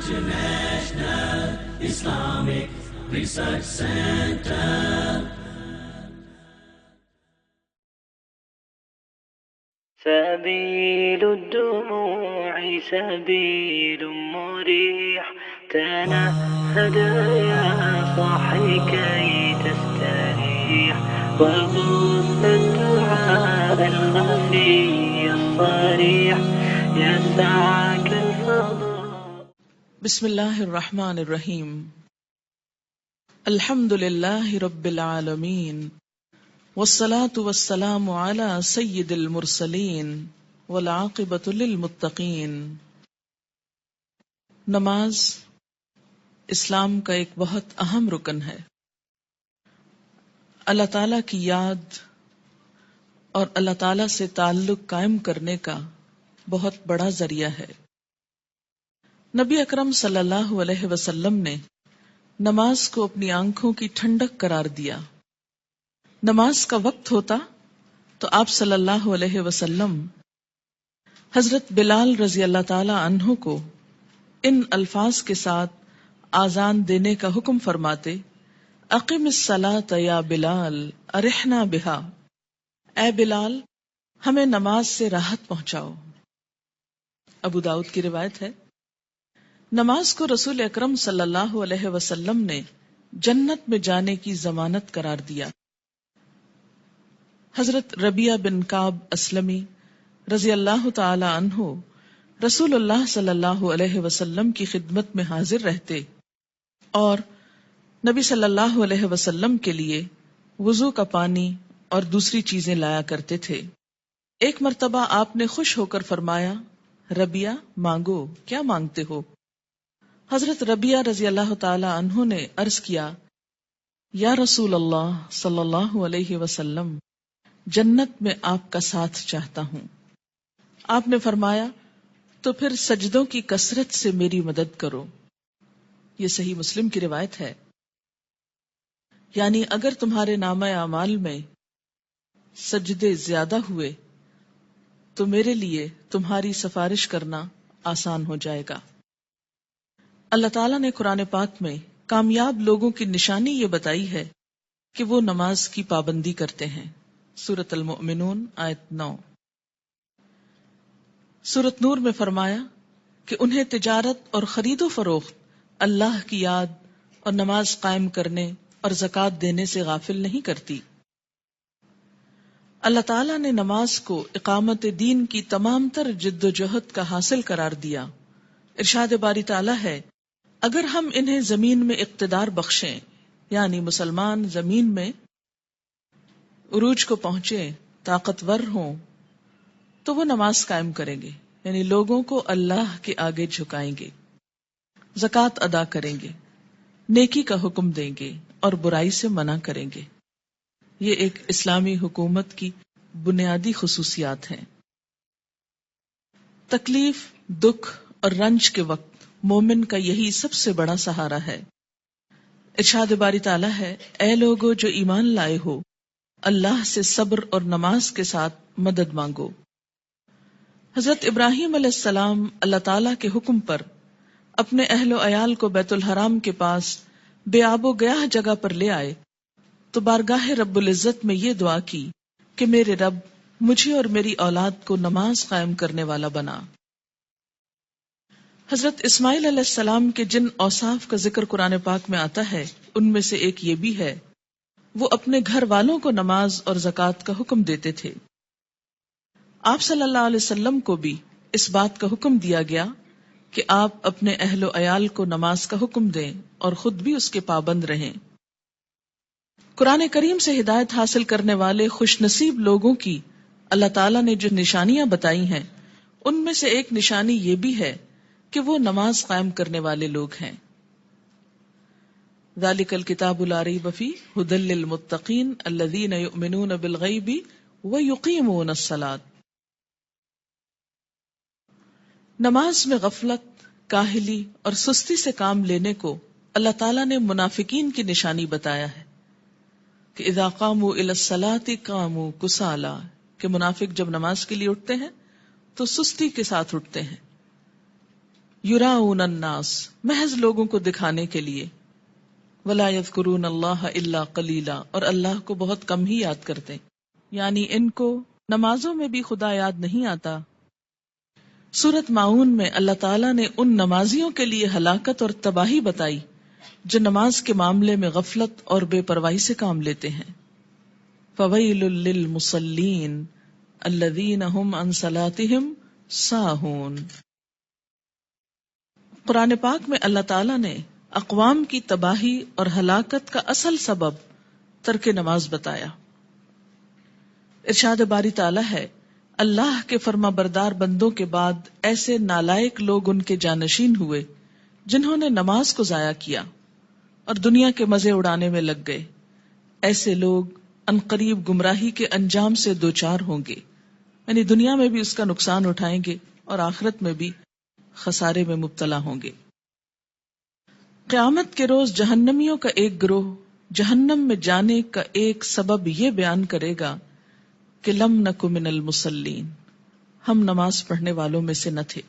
International Islamic Research Center. سبيل الدموع سبيل مريح تنهد يا صاحي كي تستريح وغص الدعاء الخفي الصريح يسعك الفضاء. بسم اللہ الرحمن الرحیم. الحمد للہ رب العالمین والصلاة والسلام علی سید المرسلین والعاقبۃ للمتقین. نماز اسلام کا ایک بہت اہم رکن ہے. اللہ تعالیٰ کی یاد اور اللہ تعالیٰ سے تعلق قائم کرنے کا بہت بڑا ذریعہ ہے. نبی اکرم صلی اللہ علیہ وسلم نے نماز کو اپنی آنکھوں کی ٹھنڈک قرار دیا. نماز کا وقت ہوتا تو آپ صلی اللہ علیہ وسلم حضرت بلال رضی اللہ تعالی عنہ کو ان الفاظ کے ساتھ آذان دینے کا حکم فرماتے: اقم الصلاۃ یا بلال ارحنا بہا. اے بلال، ہمیں نماز سے راحت پہنچاؤ. ابو داؤد کی روایت ہے. نماز کو رسول اکرم صلی اللہ علیہ وسلم نے جنت میں جانے کی ضمانت قرار دیا. حضرت ربیعہ بن کعب اسلمی رضی اللہ تعالی عنہ رسول اللہ صلی اللہ علیہ وسلم کی خدمت میں حاضر رہتے اور نبی صلی اللہ علیہ وسلم کے لیے وضو کا پانی اور دوسری چیزیں لایا کرتے تھے. ایک مرتبہ آپ نے خوش ہو کر فرمایا: ربیعہ، مانگو، کیا مانگتے ہو؟ حضرت ربیعہ رضی اللہ تعالی عنہ نے عرض کیا: یا رسول اللہ صلی اللہ علیہ وسلم، جنت میں آپ کا ساتھ چاہتا ہوں. آپ نے فرمایا: تو پھر سجدوں کی کثرت سے میری مدد کرو. یہ صحیح مسلم کی روایت ہے. یعنی اگر تمہارے نامہ اعمال میں سجدے زیادہ ہوئے تو میرے لیے تمہاری سفارش کرنا آسان ہو جائے گا. اللہ تعالیٰ نے قرآن پاک میں کامیاب لوگوں کی نشانی یہ بتائی ہے کہ وہ نماز کی پابندی کرتے ہیں. سورۃ المؤمنون آیت 9. سورۃ نور میں فرمایا کہ انہیں تجارت اور خرید و فروخت اللہ کی یاد اور نماز قائم کرنے اور زکوٰۃ دینے سے غافل نہیں کرتی. اللہ تعالیٰ نے نماز کو اقامت دین کی تمام تر جد و جہد کا حاصل قرار دیا. ارشاد باری تعالیٰ ہے: اگر ہم انہیں زمین میں اقتدار بخشیں، یعنی مسلمان زمین میں عروج کو پہنچے، طاقتور ہوں، تو وہ نماز قائم کریں گے، یعنی لوگوں کو اللہ کے آگے جھکائیں گے، زکوٰۃ ادا کریں گے، نیکی کا حکم دیں گے اور برائی سے منع کریں گے. یہ ایک اسلامی حکومت کی بنیادی خصوصیات ہیں. تکلیف، دکھ اور رنج کے وقت مومن کا یہی سب سے بڑا سہارا ہے. ارشاد باری تعالیٰ ہے: اے لوگو جو ایمان لائے ہو، اللہ سے صبر اور نماز کے ساتھ مدد مانگو. حضرت ابراہیم علیہ السلام اللہ تعالیٰ کے حکم پر اپنے اہل و عیال کو بیت الحرام کے پاس بے آب و گیاہ جگہ پر لے آئے تو بارگاہ رب العزت میں یہ دعا کی کہ میرے رب، مجھے اور میری اولاد کو نماز قائم کرنے والا بنا. حضرت اسماعیل علیہ السلام کے جن اوصاف کا ذکر قرآن پاک میں آتا ہے ان میں سے ایک یہ بھی ہے: وہ اپنے گھر والوں کو نماز اور زکوٰۃ کا حکم دیتے تھے. آپ صلی اللہ علیہ وسلم کو بھی اس بات کا حکم دیا گیا کہ آپ اپنے اہل و عیال کو نماز کا حکم دیں اور خود بھی اس کے پابند رہیں. قرآن کریم سے ہدایت حاصل کرنے والے خوش نصیب لوگوں کی اللہ تعالیٰ نے جو نشانیاں بتائی ہیں ان میں سے ایک نشانی یہ بھی ہے کہ وہ نماز قائم کرنے والے لوگ ہیں. ذالک الکتاب لا ریب فیہ ھدی للمتقین الذین یؤمنون بالغیب ویقیمون الصلاۃ. نماز میں غفلت، کاہلی اور سستی سے کام لینے کو اللہ تعالیٰ نے منافقین کی نشانی بتایا ہے کہ اذا قاموا الی الصلاۃ قاموا کسالی، کہ منافق جب نماز کے لیے اٹھتے ہیں تو سستی کے ساتھ اٹھتے ہیں. یراؤن الناس، محض لوگوں کو دکھانے کے لیے، ولا یذکرون اللہ الا قلیلا، اور اللہ کو بہت کم ہی یاد کرتے، یعنی ان کو نمازوں میں بھی خدا یاد نہیں آتا۔ سورۃ ماؤن میں اللہ تعالیٰ نے ان نمازیوں کے لیے ہلاکت اور تباہی بتائی جو نماز کے معاملے میں غفلت اور بے پرواہی سے کام لیتے ہیں۔ فویل للمصلین الذین هم عن صلاتهم ساہون۔ قرآن پاک میں اللہ تعالیٰ نے اقوام کی تباہی اور ہلاکت کا اصل سبب ترک نماز بتایا۔ ارشاد باری تعالیٰ ہے، اللہ کے فرما بردار بندوں کے بعد ایسے نالائق لوگ ان کے جانشین ہوئے جنہوں نے نماز کو ضائع کیا اور دنیا کے مزے اڑانے میں لگ گئے۔ ایسے لوگ عنقریب گمراہی کے انجام سے دوچار ہوں گے، یعنی دنیا میں بھی اس کا نقصان اٹھائیں گے اور آخرت میں بھی خسارے میں مبتلا ہوں گے۔ قیامت کے روز جہنمیوں کا ایک گروہ جہنم میں جانے کا ایک سبب یہ بیان کرے گا کہ لم نک من المصلین، ہم نماز پڑھنے والوں میں سے نہ تھے۔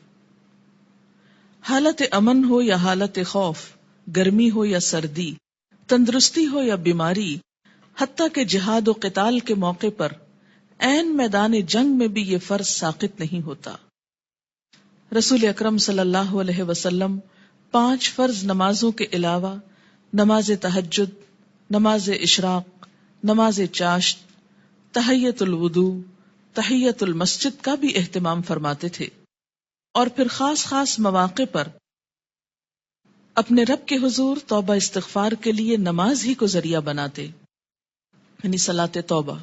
حالت امن ہو یا حالت خوف، گرمی ہو یا سردی، تندرستی ہو یا بیماری، حتیٰ کہ جہاد و قتال کے موقع پر عین میدان جنگ میں بھی یہ فرض ساقط نہیں ہوتا۔ رسول اکرم صلی اللہ علیہ وسلم 5 فرض نمازوں کے علاوہ نماز تہجد، نماز اشراق، نماز چاشت، تحیۃ الوضو، تحیۃ المسجد کا بھی اہتمام فرماتے تھے، اور پھر خاص خاص مواقع پر اپنے رب کے حضور توبہ استغفار کے لیے نماز ہی کو ذریعہ بناتے، یعنی صلاۃ توبہ۔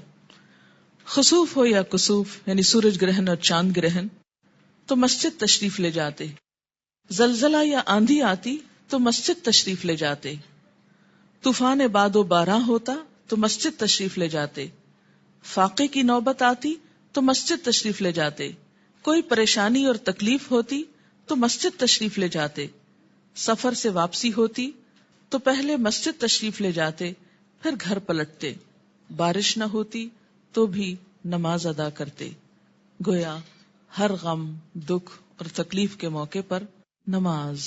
خسوف ہو یا کسوف، یعنی سورج گرہن اور چاند گرہن، تو مسجد تشریف لے جاتے، زلزلہ یا آندھی آتی تو مسجد تشریف لے جاتے، طوفان باد و باران ہوتا تو مسجد تشریف لے جاتے، فاقے کی نوبت آتی تو مسجد تشریف لے جاتے، کوئی پریشانی اور تکلیف ہوتی تو مسجد تشریف لے جاتے، سفر سے واپسی ہوتی تو پہلے مسجد تشریف لے جاتے، پھر گھر پلٹتے، بارش نہ ہوتی تو بھی نماز ادا کرتے۔ گویا ہر غم، دکھ اور تکلیف کے موقع پر نماز۔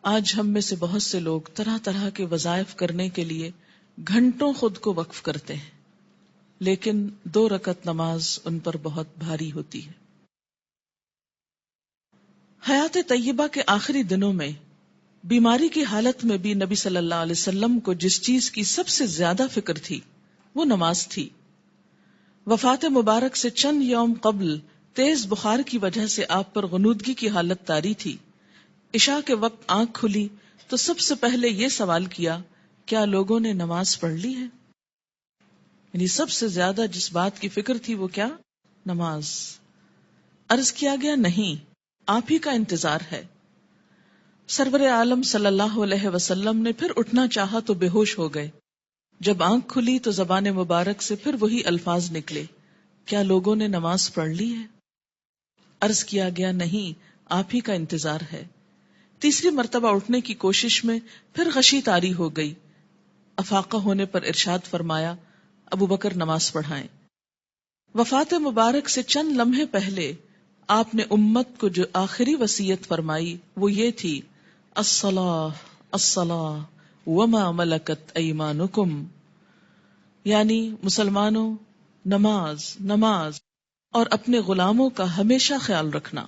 آج ہم میں سے بہت سے لوگ طرح طرح کے وظائف کرنے کے لیے گھنٹوں خود کو وقف کرتے ہیں، لیکن 2 رکعت نماز ان پر بہت بھاری ہوتی ہے۔ حیات طیبہ کے آخری دنوں میں بیماری کی حالت میں بھی نبی صلی اللہ علیہ وسلم کو جس چیز کی سب سے زیادہ فکر تھی وہ نماز تھی۔ وفات مبارک سے چند یوم قبل تیز بخار کی وجہ سے آپ پر غنودگی کی حالت طاری تھی۔ عشاء کے وقت آنکھ کھلی تو سب سے پہلے یہ سوال کیا، کیا لوگوں نے نماز پڑھ لی ہے؟ یعنی سب سے زیادہ جس بات کی فکر تھی وہ کیا؟ نماز۔ عرض کیا گیا نہیں، آپ ہی کا انتظار ہے۔ سرور عالم صلی اللہ علیہ وسلم نے پھر اٹھنا چاہا تو بے ہوش ہو گئے۔ جب آنکھ کھلی تو زبان مبارک سے پھر وہی الفاظ نکلے، کیا لوگوں نے نماز پڑھ لی ہے؟ عرض کیا گیا نہیں، آپ ہی کا انتظار ہے۔ تیسری مرتبہ اٹھنے کی کوشش میں پھر غشی طاری ہو گئی۔ افاقہ ہونے پر ارشاد فرمایا، ابو بکر نماز پڑھائیں۔ وفات مبارک سے چند لمحے پہلے آپ نے امت کو جو آخری وصیت فرمائی وہ یہ تھی، الصلاۃ الصلاۃ وما ملکت ایمانکم، یعنی مسلمانوں نماز نماز اور اپنے غلاموں کا ہمیشہ خیال رکھنا۔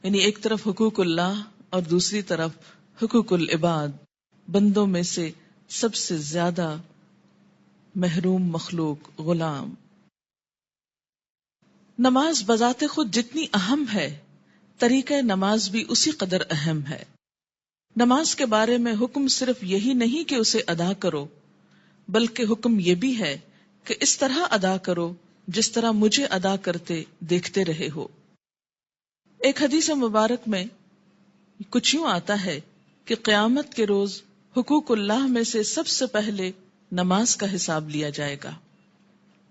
یعنی ایک طرف حقوق اللہ اور دوسری طرف حقوق العباد، بندوں میں سے سب سے زیادہ محروم مخلوق غلام۔ نماز بذات خود جتنی اہم ہے، طریقہ نماز بھی اسی قدر اہم ہے۔ نماز کے بارے میں حکم صرف یہی نہیں کہ اسے ادا کرو، بلکہ حکم یہ بھی ہے کہ اس طرح ادا کرو جس طرح مجھے ادا کرتے دیکھتے رہے ہو۔ ایک حدیث مبارک میں کچھ یوں آتا ہے کہ قیامت کے روز حقوق اللہ میں سے سب سے پہلے نماز کا حساب لیا جائے گا۔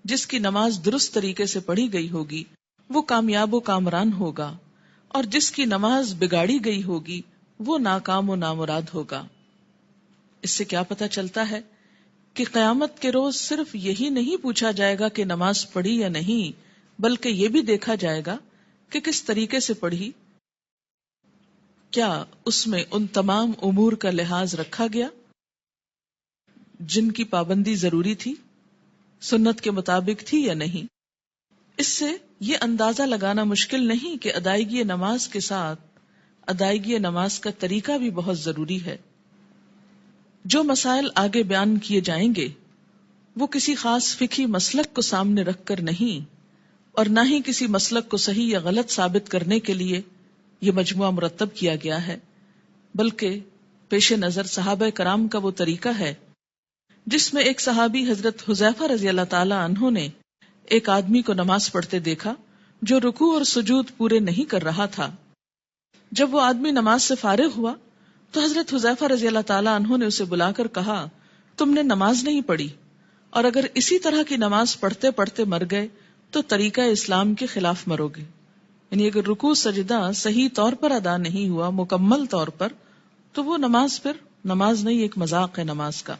جس کی نماز درست طریقے سے پڑھی گئی ہوگی وہ کامیاب و کامران ہوگا، اور جس کی نماز بگاڑی گئی ہوگی وہ ناکام و نامراد ہوگا۔ اس سے کیا پتہ چلتا ہے کہ قیامت کے روز صرف یہی نہیں پوچھا جائے گا کہ نماز پڑھی یا نہیں، بلکہ یہ بھی دیکھا جائے گا کہ کس طریقے سے پڑھی، کیا اس میں ان تمام امور کا لحاظ رکھا گیا جن کی پابندی ضروری تھی، سنت کے مطابق تھی یا نہیں؟ اس سے یہ اندازہ لگانا مشکل نہیں کہ ادائیگی نماز کے ساتھ ادائیگی نماز کا طریقہ بھی بہت ضروری ہے۔ جو مسائل آگے بیان کیے جائیں گے وہ کسی خاص فقہی مسلک کو سامنے رکھ کر نہیں، اور نہ ہی کسی مسلک کو صحیح یا غلط ثابت کرنے کے لیے یہ مجموعہ مرتب کیا گیا ہے، بلکہ پیش نظر صحابہ کرام کا وہ طریقہ ہے جس میں ایک صحابی حضرت حذیفہ رضی اللہ تعالی عنہ نے ایک آدمی کو نماز پڑھتے دیکھا جو رکوع اور سجود پورے نہیں کر رہا تھا۔ جب وہ آدمی نماز سے فارغ ہوا تو حضرت حذیفہ رضی اللہ تعالی عنہ نے اسے بلا کر کہا، تم نے نماز نہیں پڑھی، اور اگر اسی طرح کی نماز پڑھتے پڑھتے مر گئے تو طریقہ اسلام کے خلاف مرو گے۔ یعنی اگر رکوع سجدہ صحیح طور پر ادا نہیں ہوا مکمل طور پر تو وہ نماز پھر نماز نہیں، ایک مذاق ہے نماز کا۔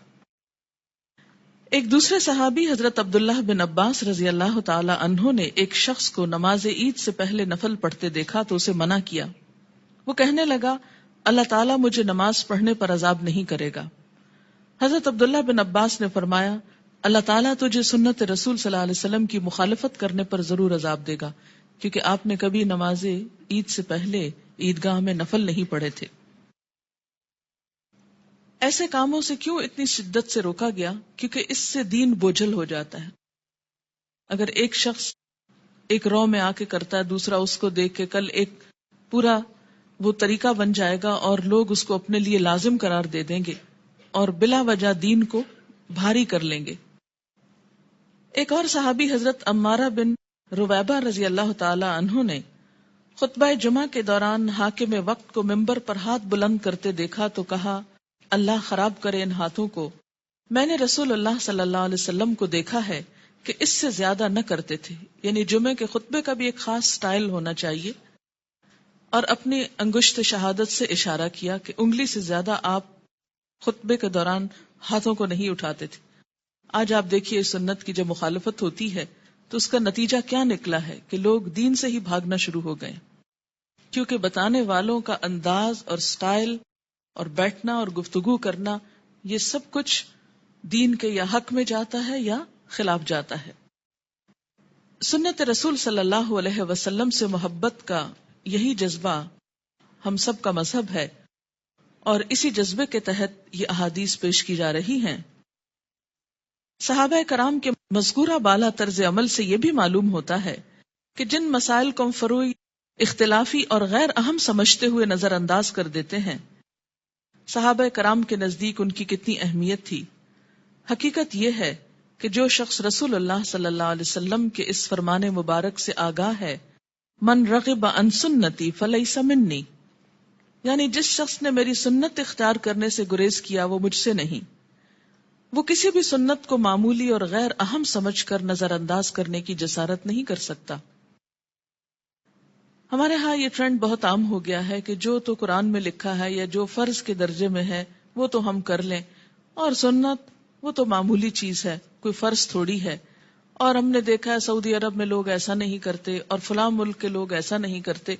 ایک دوسرے صحابی حضرت عبداللہ بن عباس رضی اللہ تعالی عنہ نے ایک شخص کو نماز عید سے پہلے نفل پڑھتے دیکھا تو اسے منع کیا۔ وہ کہنے لگا، اللہ تعالیٰ مجھے نماز پڑھنے پر عذاب نہیں کرے گا۔ حضرت عبداللہ بن عباس نے فرمایا، اللہ تعالیٰ تجھے سنت رسول صلی اللہ علیہ وسلم کی مخالفت کرنے پر ضرور عذاب دے گا، کیونکہ آپ نے کبھی نماز عید سے پہلے عیدگاہ میں نفل نہیں پڑھے تھے۔ ایسے کاموں سے کیوں اتنی شدت سے روکا گیا؟ کیونکہ اس سے دین بوجھل ہو جاتا ہے۔ اگر ایک شخص ایک رو میں آ کے کرتا ہے، دوسرا اس کو دیکھ کے کل ایک پورا وہ طریقہ بن جائے گا اور لوگ اس کو اپنے لیے لازم قرار دے دیں گے اور بلا وجہ دین کو بھاری کر لیں گے۔ ایک اور صحابی حضرت عمارہ بن رویبہ رضی اللہ تعالی عنہ نے خطبہ جمعہ کے دوران حاکم وقت کو ممبر پر ہاتھ بلند کرتے دیکھا تو کہا، اللہ خراب کرے ان ہاتھوں کو، میں نے رسول اللہ صلی اللہ علیہ وسلم کو دیکھا ہے کہ اس سے زیادہ نہ کرتے تھے۔ یعنی جمعے کے خطبے کا بھی ایک خاص سٹائل ہونا چاہیے، اور اپنی انگشت شہادت سے اشارہ کیا کہ انگلی سے زیادہ آپ خطبے کے دوران ہاتھوں کو نہیں اٹھاتے تھے۔ آج آپ دیکھیے سنت کی جب مخالفت ہوتی ہے تو اس کا نتیجہ کیا نکلا ہے کہ لوگ دین سے ہی بھاگنا شروع ہو گئے، کیونکہ بتانے والوں کا انداز اور سٹائل اور بیٹھنا اور گفتگو کرنا یہ سب کچھ دین کے یا حق میں جاتا ہے یا خلاف جاتا ہے۔ سنت رسول صلی اللہ علیہ وسلم سے محبت کا یہی جذبہ ہم سب کا مذہب ہے، اور اسی جذبے کے تحت یہ احادیث پیش کی جا رہی ہیں۔ صحابہ کرام کے مذکورہ بالا طرز عمل سے یہ بھی معلوم ہوتا ہے کہ جن مسائل کو ہم فروعی، اختلافی اور غیر اہم سمجھتے ہوئے نظر انداز کر دیتے ہیں، صحابہ کرام کے نزدیک ان کی کتنی اہمیت تھی۔ حقیقت یہ ہے کہ جو شخص رسول اللہ صلی اللہ علیہ وسلم کے اس فرمان مبارک سے آگاہ ہے، من رغب عن سنتی فلیس منی، یعنی جس شخص نے میری سنت اختیار کرنے سے گریز کیا وہ مجھ سے نہیں، وہ کسی بھی سنت کو معمولی اور غیر اہم سمجھ کر نظر انداز کرنے کی جسارت نہیں کر سکتا۔ ہمارے ہاں یہ ٹرینڈ بہت عام ہو گیا ہے کہ جو تو قرآن میں لکھا ہے یا جو فرض کے درجے میں ہے وہ تو ہم کر لیں، اور سنت وہ تو معمولی چیز ہے، کوئی فرض تھوڑی ہے۔ اور ہم نے دیکھا ہے سعودی عرب میں لوگ ایسا نہیں کرتے اور فلاں ملک کے لوگ ایسا نہیں کرتے۔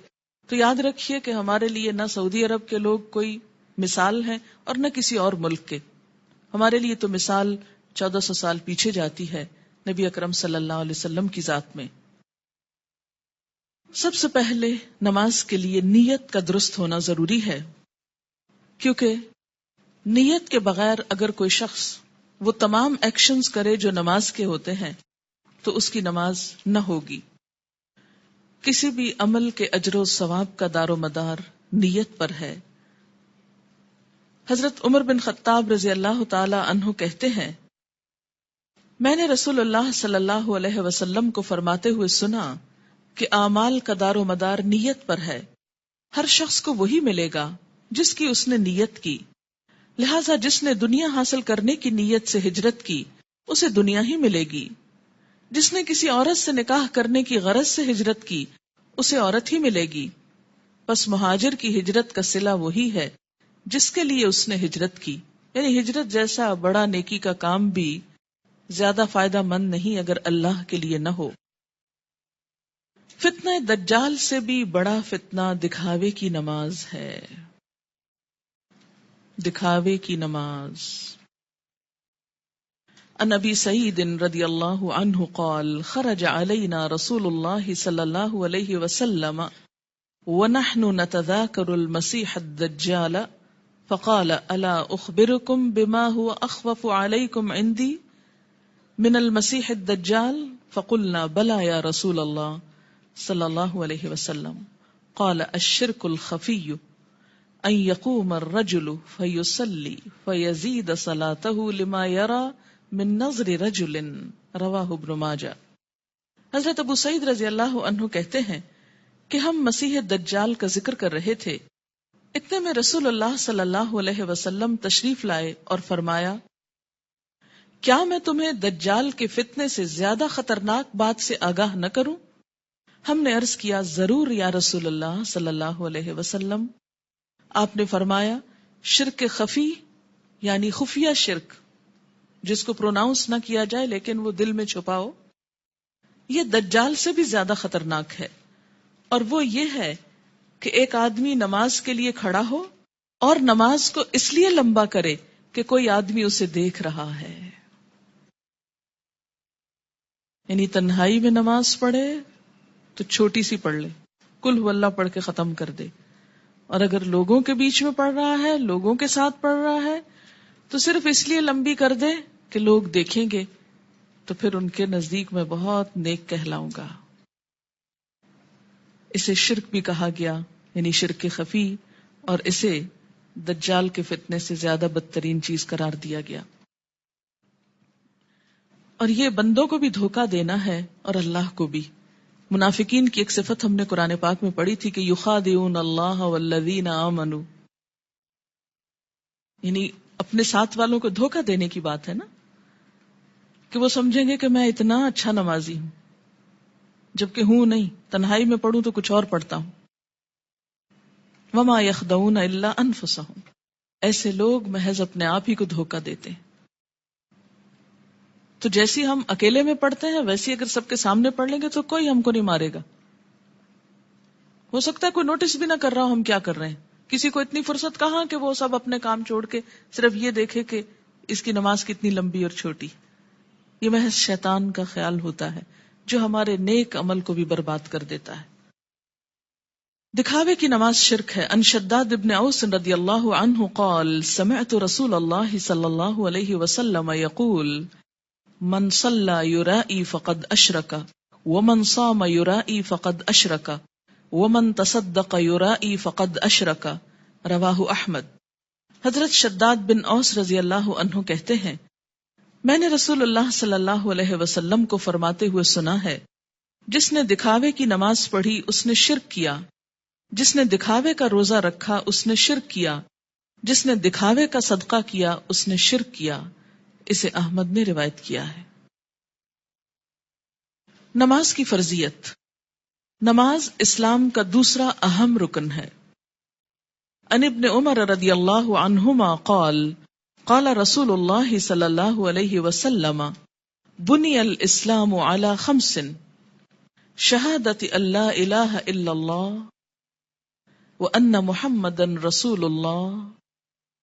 تو یاد رکھیے کہ ہمارے لیے نہ سعودی عرب کے لوگ کوئی مثال ہیں اور نہ کسی اور ملک کے۔ ہمارے لیے تو مثال 1400 سال پیچھے جاتی ہے نبی اکرم صلی اللہ علیہ وسلم کی ذات میں۔ سب سے پہلے نماز کے لیے نیت کا درست ہونا ضروری ہے، کیونکہ نیت کے بغیر اگر کوئی شخص وہ تمام ایکشنز کرے جو نماز کے ہوتے ہیں تو اس کی نماز نہ ہوگی۔ کسی بھی عمل کے اجر و ثواب کا دار و مدار نیت پر ہے۔ حضرت عمر بن خطاب رضی اللہ تعالی عنہ کہتے ہیں، میں نے رسول اللہ صلی اللہ علیہ وسلم کو فرماتے ہوئے سنا کہ اعمال کا دار و مدار نیت پر ہے، ہر شخص کو وہی ملے گا جس کی اس نے نیت کی، لہذا جس نے دنیا حاصل کرنے کی نیت سے ہجرت کی اسے دنیا ہی ملے گی، جس نے کسی عورت سے نکاح کرنے کی غرض سے ہجرت کی اسے عورت ہی ملے گی، بس مہاجر کی ہجرت کا صلہ وہی ہے جس کے لیے اس نے ہجرت کی۔ یعنی ہجرت جیسا بڑا نیکی کا کام بھی زیادہ فائدہ مند نہیں اگر اللہ کے لیے نہ ہو۔ فتنہ دجال سے بھی بڑا فتنہ دکھاوے کی نماز ہے. دکھاوے کی نماز. عن ابی سعید رضی اللہ عنہ قال خرج علینا رسول اللہ صلی اللہ علیہ وسلم ونحن نتذاکر المسیح الدجال فقال الا اخبرکم بما هو اخوف علیکم عندی من المسیح الدجال فقلنا بلا یا رسول اللہ صلی اللہ علیہ وسلم قال الشرک الخفی ان یقوم الرجل فیصلی فیزید صلاته لما یرى من نظر رجل رواہ ابن ماجہ. حضرت ابو سعید رضی اللہ عنہ کہتے ہیں کہ ہم مسیح دجال کا ذکر کر رہے تھے، اتنے میں رسول اللہ صلی اللہ علیہ وسلم تشریف لائے اور فرمایا کیا میں تمہیں دجال کے فتنے سے زیادہ خطرناک بات سے آگاہ نہ کروں؟ ہم نے عرض کیا ضرور یا رسول اللہ صلی اللہ علیہ وسلم. آپ نے فرمایا شرک خفی یعنی خفیہ شرک جس کو پروناؤنس نہ کیا جائے لیکن وہ دل میں چھپاؤ، یہ دجال سے بھی زیادہ خطرناک ہے. اور وہ یہ ہے کہ ایک آدمی نماز کے لیے کھڑا ہو اور نماز کو اس لیے لمبا کرے کہ کوئی آدمی اسے دیکھ رہا ہے. یعنی تنہائی میں نماز پڑھے تو چھوٹی سی پڑھ لے، قل هو اللہ پڑھ کے ختم کر دے، اور اگر لوگوں کے بیچ میں پڑھ رہا ہے، لوگوں کے ساتھ پڑھ رہا ہے، تو صرف اس لیے لمبی کر دے کہ لوگ دیکھیں گے تو پھر ان کے نزدیک میں بہت نیک کہلاؤں گا. اسے شرک بھی کہا گیا، یعنی شرک خفی، اور اسے دجال کے فتنے سے زیادہ بدترین چیز قرار دیا گیا. اور یہ بندوں کو بھی دھوکہ دینا ہے اور اللہ کو بھی. منافقین کی ایک صفت ہم نے قرآن پاک میں پڑھی تھی کہ یخادعون اللہ والذین آمنوا، یعنی اپنے ساتھ والوں کو دھوکہ دینے کی بات ہے نا، کہ وہ سمجھیں گے کہ میں اتنا اچھا نمازی ہوں جبکہ ہوں نہیں، تنہائی میں پڑھوں تو کچھ اور پڑھتا ہوں. وما یخدعون الا انفسہم، ایسے لوگ محض اپنے آپ ہی کو دھوکہ دیتے ہیں. تو جیسی ہم اکیلے میں پڑھتے ہیں ویسی اگر سب کے سامنے پڑھ لیں گے تو کوئی ہم کو نہیں مارے گا. ہو سکتا ہے کوئی نوٹس بھی نہ کر رہا ہو ہم کیا کر رہے ہیں، کسی کو اتنی فرصت کہاں کہ وہ سب اپنے کام چھوڑ کے صرف یہ دیکھے کہ اس کی نماز کتنی لمبی اور چھوٹی. یہ محض شیطان کا خیال ہوتا ہے جو ہمارے نیک عمل کو بھی برباد کر دیتا ہے. دکھاوے کی نماز شرک ہے. ان شداد ابن اوس رضی اللہ عنہ قال سمعت رسول اللہ صلی اللہ علیہ وسلم یقول من صلى يرائي فقد اشرك ومن صام يرائي فقد اشرك ومن تصدق يرائي فقد اشرك رواہ احمد. حضرت شداد بن اوس رضی اللہ عنہ کہتے ہیں میں نے رسول اللہ صلی اللہ علیہ وسلم کو فرماتے ہوئے سنا ہے جس نے دکھاوے کی نماز پڑھی اس نے شرک کیا، جس نے دکھاوے کا روزہ رکھا اس نے شرک کیا، جس نے دکھاوے کا صدقہ کیا اس نے شرک کیا. اسے احمد نے روایت کیا ہے. نماز کی فرضیت. نماز اسلام کا دوسرا اہم رکن ہے. ان ابن عمر رضی اللہ عنہما قال قال رسول اللہ صلی اللہ علیہ وسلم بنی الاسلام علی خمس شہادت ان لا الہ الا اللہ وان محمدا رسول اللہ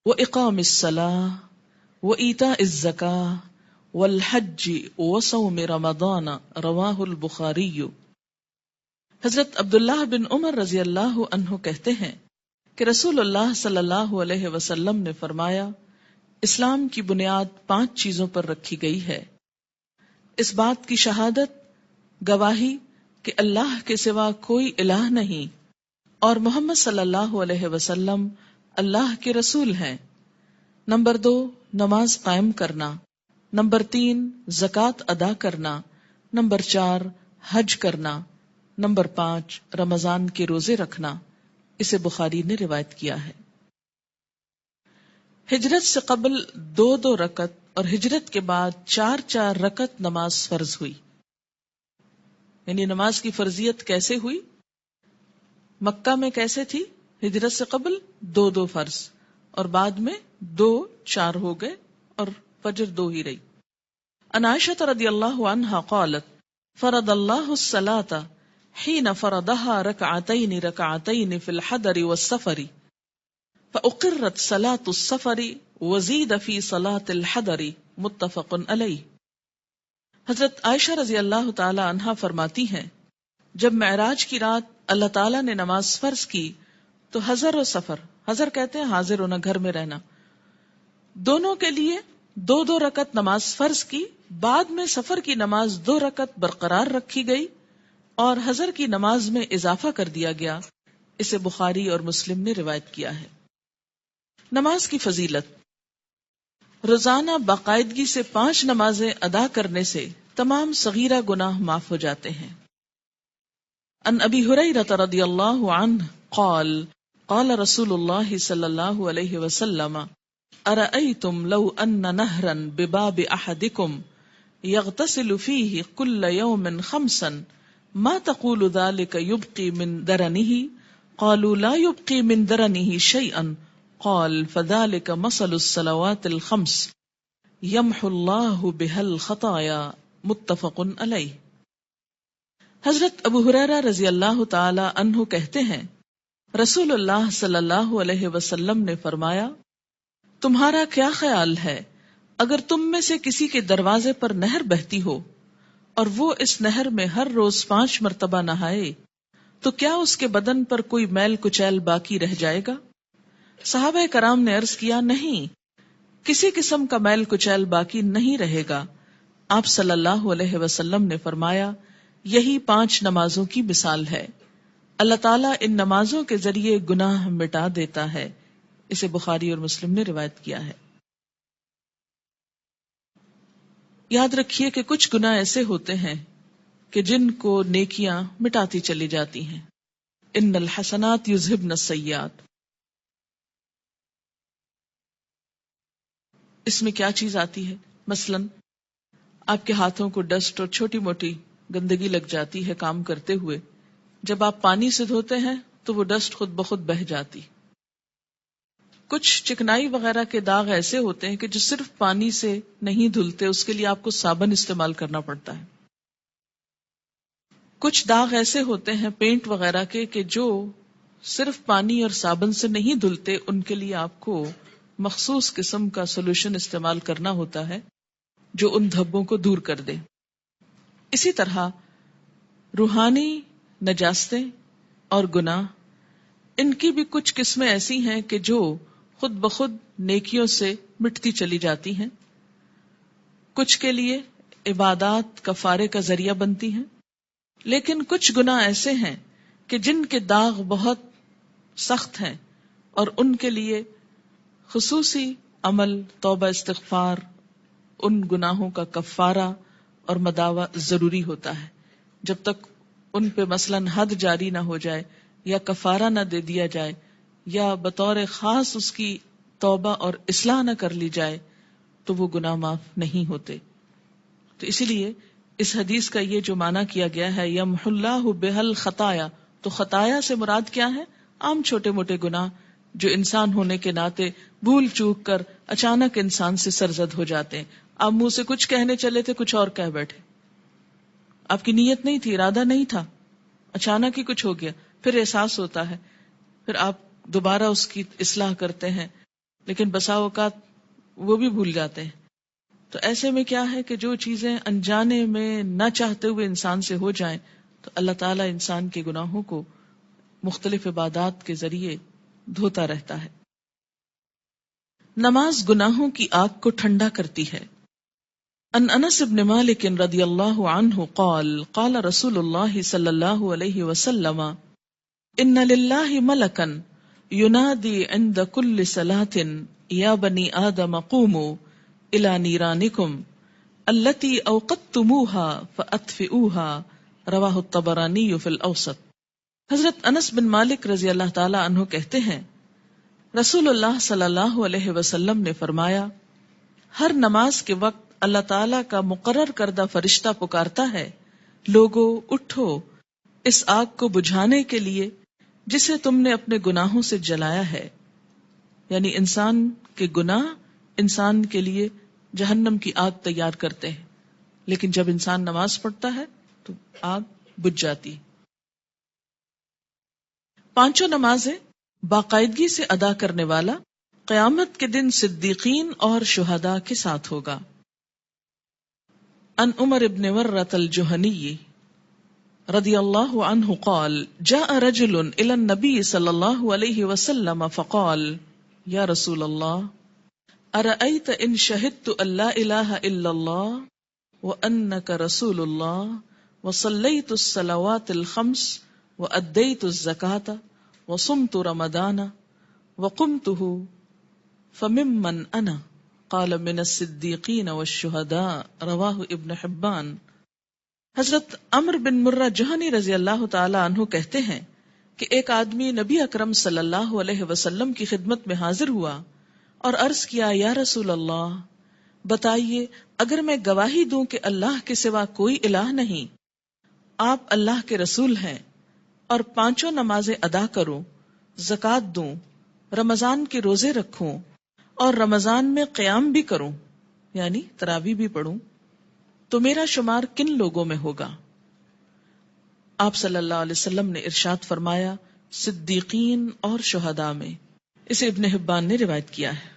واقام الصلاۃ وإيتاء الزكاة والحج وصوم رمضان رواہ البخاری. حضرت عبداللہ بن عمر رضی اللہ عنہ کہتے ہیں کہ رسول اللہ صلی اللہ علیہ وسلم نے فرمایا اسلام کی بنیاد 5 چیزوں پر رکھی گئی ہے. اس بات کی شہادت، گواہی کہ اللہ کے سوا کوئی الہ نہیں اور محمد صلی اللہ علیہ وسلم اللہ کے رسول ہیں. نمبر 2 نماز قائم کرنا. نمبر 3 زکوٰۃ ادا کرنا. نمبر 4 حج کرنا. نمبر 5 رمضان کے روزے رکھنا. اسے بخاری نے روایت کیا ہے. ہجرت سے قبل 2 رکعت اور ہجرت کے بعد 4 رکعت نماز فرض ہوئی. یعنی نماز کی فرضیت کیسے ہوئی؟ مکہ میں کیسے تھی؟ ہجرت سے قبل 2 فرض اور بعد میں 4 ہو گئے اور فجر 2 ہی رہی. عن عائشہ رضی اللہ عنہا قالت فرض اللہ الصلاۃ حين فرضها ركعتين ركعتين في الحضر والسفر فأقرت صلاة السفر وزيد في صلاة الحضر متفق علیہ۔ حضرت عائشہ رضی اللہ تعالی عنہا فرماتی ہیں جب معراج کی رات اللہ تعالیٰ نے نماز فرض کی تو حضر و سفر، حضر کہتے ہیں حاضر ہونا، گھر میں رہنا، دونوں کے لیے 2 رکعت نماز فرض کی، بعد میں سفر کی نماز 2 رکعت برقرار رکھی گئی اور حضر کی نماز میں اضافہ کر دیا گیا۔ اسے بخاری اور مسلم نے روایت کیا ہے۔ نماز کی فضیلت، روزانہ باقاعدگی سے 5 نمازیں ادا کرنے سے تمام صغیرہ گناہ معاف ہو جاتے ہیں۔ عن ابی ہریرہ رضی اللہ عنہ قال قال رسول اللہ صلی اللہ علیہ وسلم ارأیتم لو ان نہرا بباب احدکم یغتسل فیہ کل یوم 5 ما تقول ذلك يبقي من درنه قالوا لا يبقي من درنه شيئا قال فذلك مثل الصلوات الخمس يمحو الله بها الخطايا متفق علیہ۔ حضرت ابو ہریرہ رضی اللہ تعالی عنہ کہتے ہیں رسول اللہ صلی اللہ علیہ وسلم نے فرمایا تمہارا کیا خیال ہے اگر تم میں سے کسی کے دروازے پر نہر بہتی ہو اور وہ اس نہر میں ہر روز 5 مرتبہ نہائے تو کیا اس کے بدن پر کوئی میل کچیل باقی رہ جائے گا؟ صحابہ کرام نے عرض کیا نہیں، کسی قسم کا میل کچیل باقی نہیں رہے گا۔ آپ صلی اللہ علیہ وسلم نے فرمایا یہی 5 نمازوں کی مثال ہے، اللہ تعالیٰ ان نمازوں کے ذریعے گناہ مٹا دیتا ہے۔ اسے بخاری اور مسلم نے روایت کیا ہے۔ یاد رکھیے کہ کچھ گناہ ایسے ہوتے ہیں کہ جن کو نیکیاں مٹاتی چلی جاتی ہیں۔ ان الحسنات یذہبن السیئات۔ اس میں کیا چیز آتی ہے؟ مثلاً آپ کے ہاتھوں کو ڈسٹ اور چھوٹی موٹی گندگی لگ جاتی ہے کام کرتے ہوئے، جب آپ پانی سے دھوتے ہیں تو وہ ڈسٹ خود بخود بہہ جاتی۔ کچھ چکنائی وغیرہ کے داغ ایسے ہوتے ہیں کہ جو صرف پانی سے نہیں دھلتے، اس کے لیے آپ کو صابن استعمال کرنا پڑتا ہے۔ کچھ داغ ایسے ہوتے ہیں پینٹ وغیرہ کے کہ جو صرف پانی اور صابن سے نہیں دھلتے، ان کے لیے آپ کو مخصوص قسم کا سولوشن استعمال کرنا ہوتا ہے جو ان دھبوں کو دور کر دے۔ اسی طرح روحانی نجاستیں اور گناہ، ان کی بھی کچھ قسمیں ایسی ہیں کہ جو خود بخود نیکیوں سے مٹتی چلی جاتی ہیں، کچھ کے لیے عبادات کفارے کا ذریعہ بنتی ہیں، لیکن کچھ گناہ ایسے ہیں کہ جن کے داغ بہت سخت ہیں اور ان کے لیے خصوصی عمل توبہ استغفار، ان گناہوں کا کفارہ اور مداوع ضروری ہوتا ہے۔ جب تک ان پہ مثلاً حد جاری نہ ہو جائے یا کفارہ نہ دے دیا جائے یا بطور خاص اس کی توبہ اور اصلاح نہ کر لی جائے تو وہ گناہ معاف نہیں ہوتے۔ تو اسی لیے اس حدیث کا یہ جو معنی کیا گیا ہے یمحو اللہ بہا الخطایا، تو خطایا سے مراد کیا ہے؟ عام چھوٹے موٹے گناہ جو انسان ہونے کے ناطے بھول چوک کر اچانک انسان سے سرزد ہو جاتے ہیں۔ آپ منہ سے کچھ کہنے چلے تھے، کچھ اور کہہ بیٹھے، آپ کی نیت نہیں تھی، ارادہ نہیں تھا، اچانک ہی کچھ ہو گیا، پھر احساس ہوتا ہے، پھر آپ دوبارہ اس کی اصلاح کرتے ہیں، لیکن بسا اوقات وہ بھی بھول جاتے ہیں۔ تو ایسے میں کیا ہے کہ جو چیزیں انجانے میں نہ چاہتے ہوئے انسان سے ہو جائیں تو اللہ تعالیٰ انسان کے گناہوں کو مختلف عبادات کے ذریعے دھوتا رہتا ہے۔ نماز گناہوں کی آگ کو ٹھنڈا کرتی ہے۔ ان انس بن مالک رضی اللہ عنہ قال قال رسول اللہ صلی اللہ علیہ وسلم ان للہ ملکا ینادی عند کل صلاة یا بنی آدم قوموا الى نیرانکم التی اوقدتموها فاطفئوها رواہ الطبرانی فی الاوسط۔ حضرت انس بن مالک رضی اللہ تعالی عنہ کہتے ہیں رسول اللہ صلی اللہ علیہ وسلم نے فرمایا ہر نماز کے وقت اللہ تعالیٰ کا مقرر کردہ فرشتہ پکارتا ہے، لوگو اٹھو اس آگ کو بجھانے کے لیے جسے تم نے اپنے گناہوں سے جلایا ہے۔ یعنی انسان کے گناہ انسان کے لیے جہنم کی آگ تیار کرتے ہیں، لیکن جب انسان نماز پڑھتا ہے تو آگ بجھ جاتی۔ پانچوں نمازیں باقاعدگی سے ادا کرنے والا قیامت کے دن صدیقین اور شہداء کے ساتھ ہوگا۔ ان عمر بن ورۃ الجہنی رضی اللہ عنہ قال جاء رجل الى النبي صلی اللہ علیہ وسلم فقال یا رسول اللہ ارأیت ان شہدت ان لا الہ الا اللہ وانک رسول اللہ وصلیت الصلوات الخمس وادیت الزکاة وصمت رمضان وقمته فممن انا قال من الصدیقین والشہداء رواہ ابن حبان۔ حضرت عمر بن مرہ جہنی رضی اللہ تعالی عنہ کہتے ہیں کہ ایک آدمی نبی اکرم صلی اللہ علیہ وسلم کی خدمت میں حاضر ہوا اور عرض کیا یا رسول اللہ بتائیے اگر میں گواہی دوں کہ اللہ کے سوا کوئی الہ نہیں، آپ اللہ کے رسول ہیں اور پانچوں نمازیں ادا کروں، زکوٰۃ دوں، رمضان کے روزے رکھوں اور رمضان میں قیام بھی کروں یعنی تراویح بھی پڑھوں، تو میرا شمار کن لوگوں میں ہوگا؟ آپ صلی اللہ علیہ وسلم نے ارشاد فرمایا صدیقین اور شہداء میں۔ اسے ابن حبان نے روایت کیا ہے۔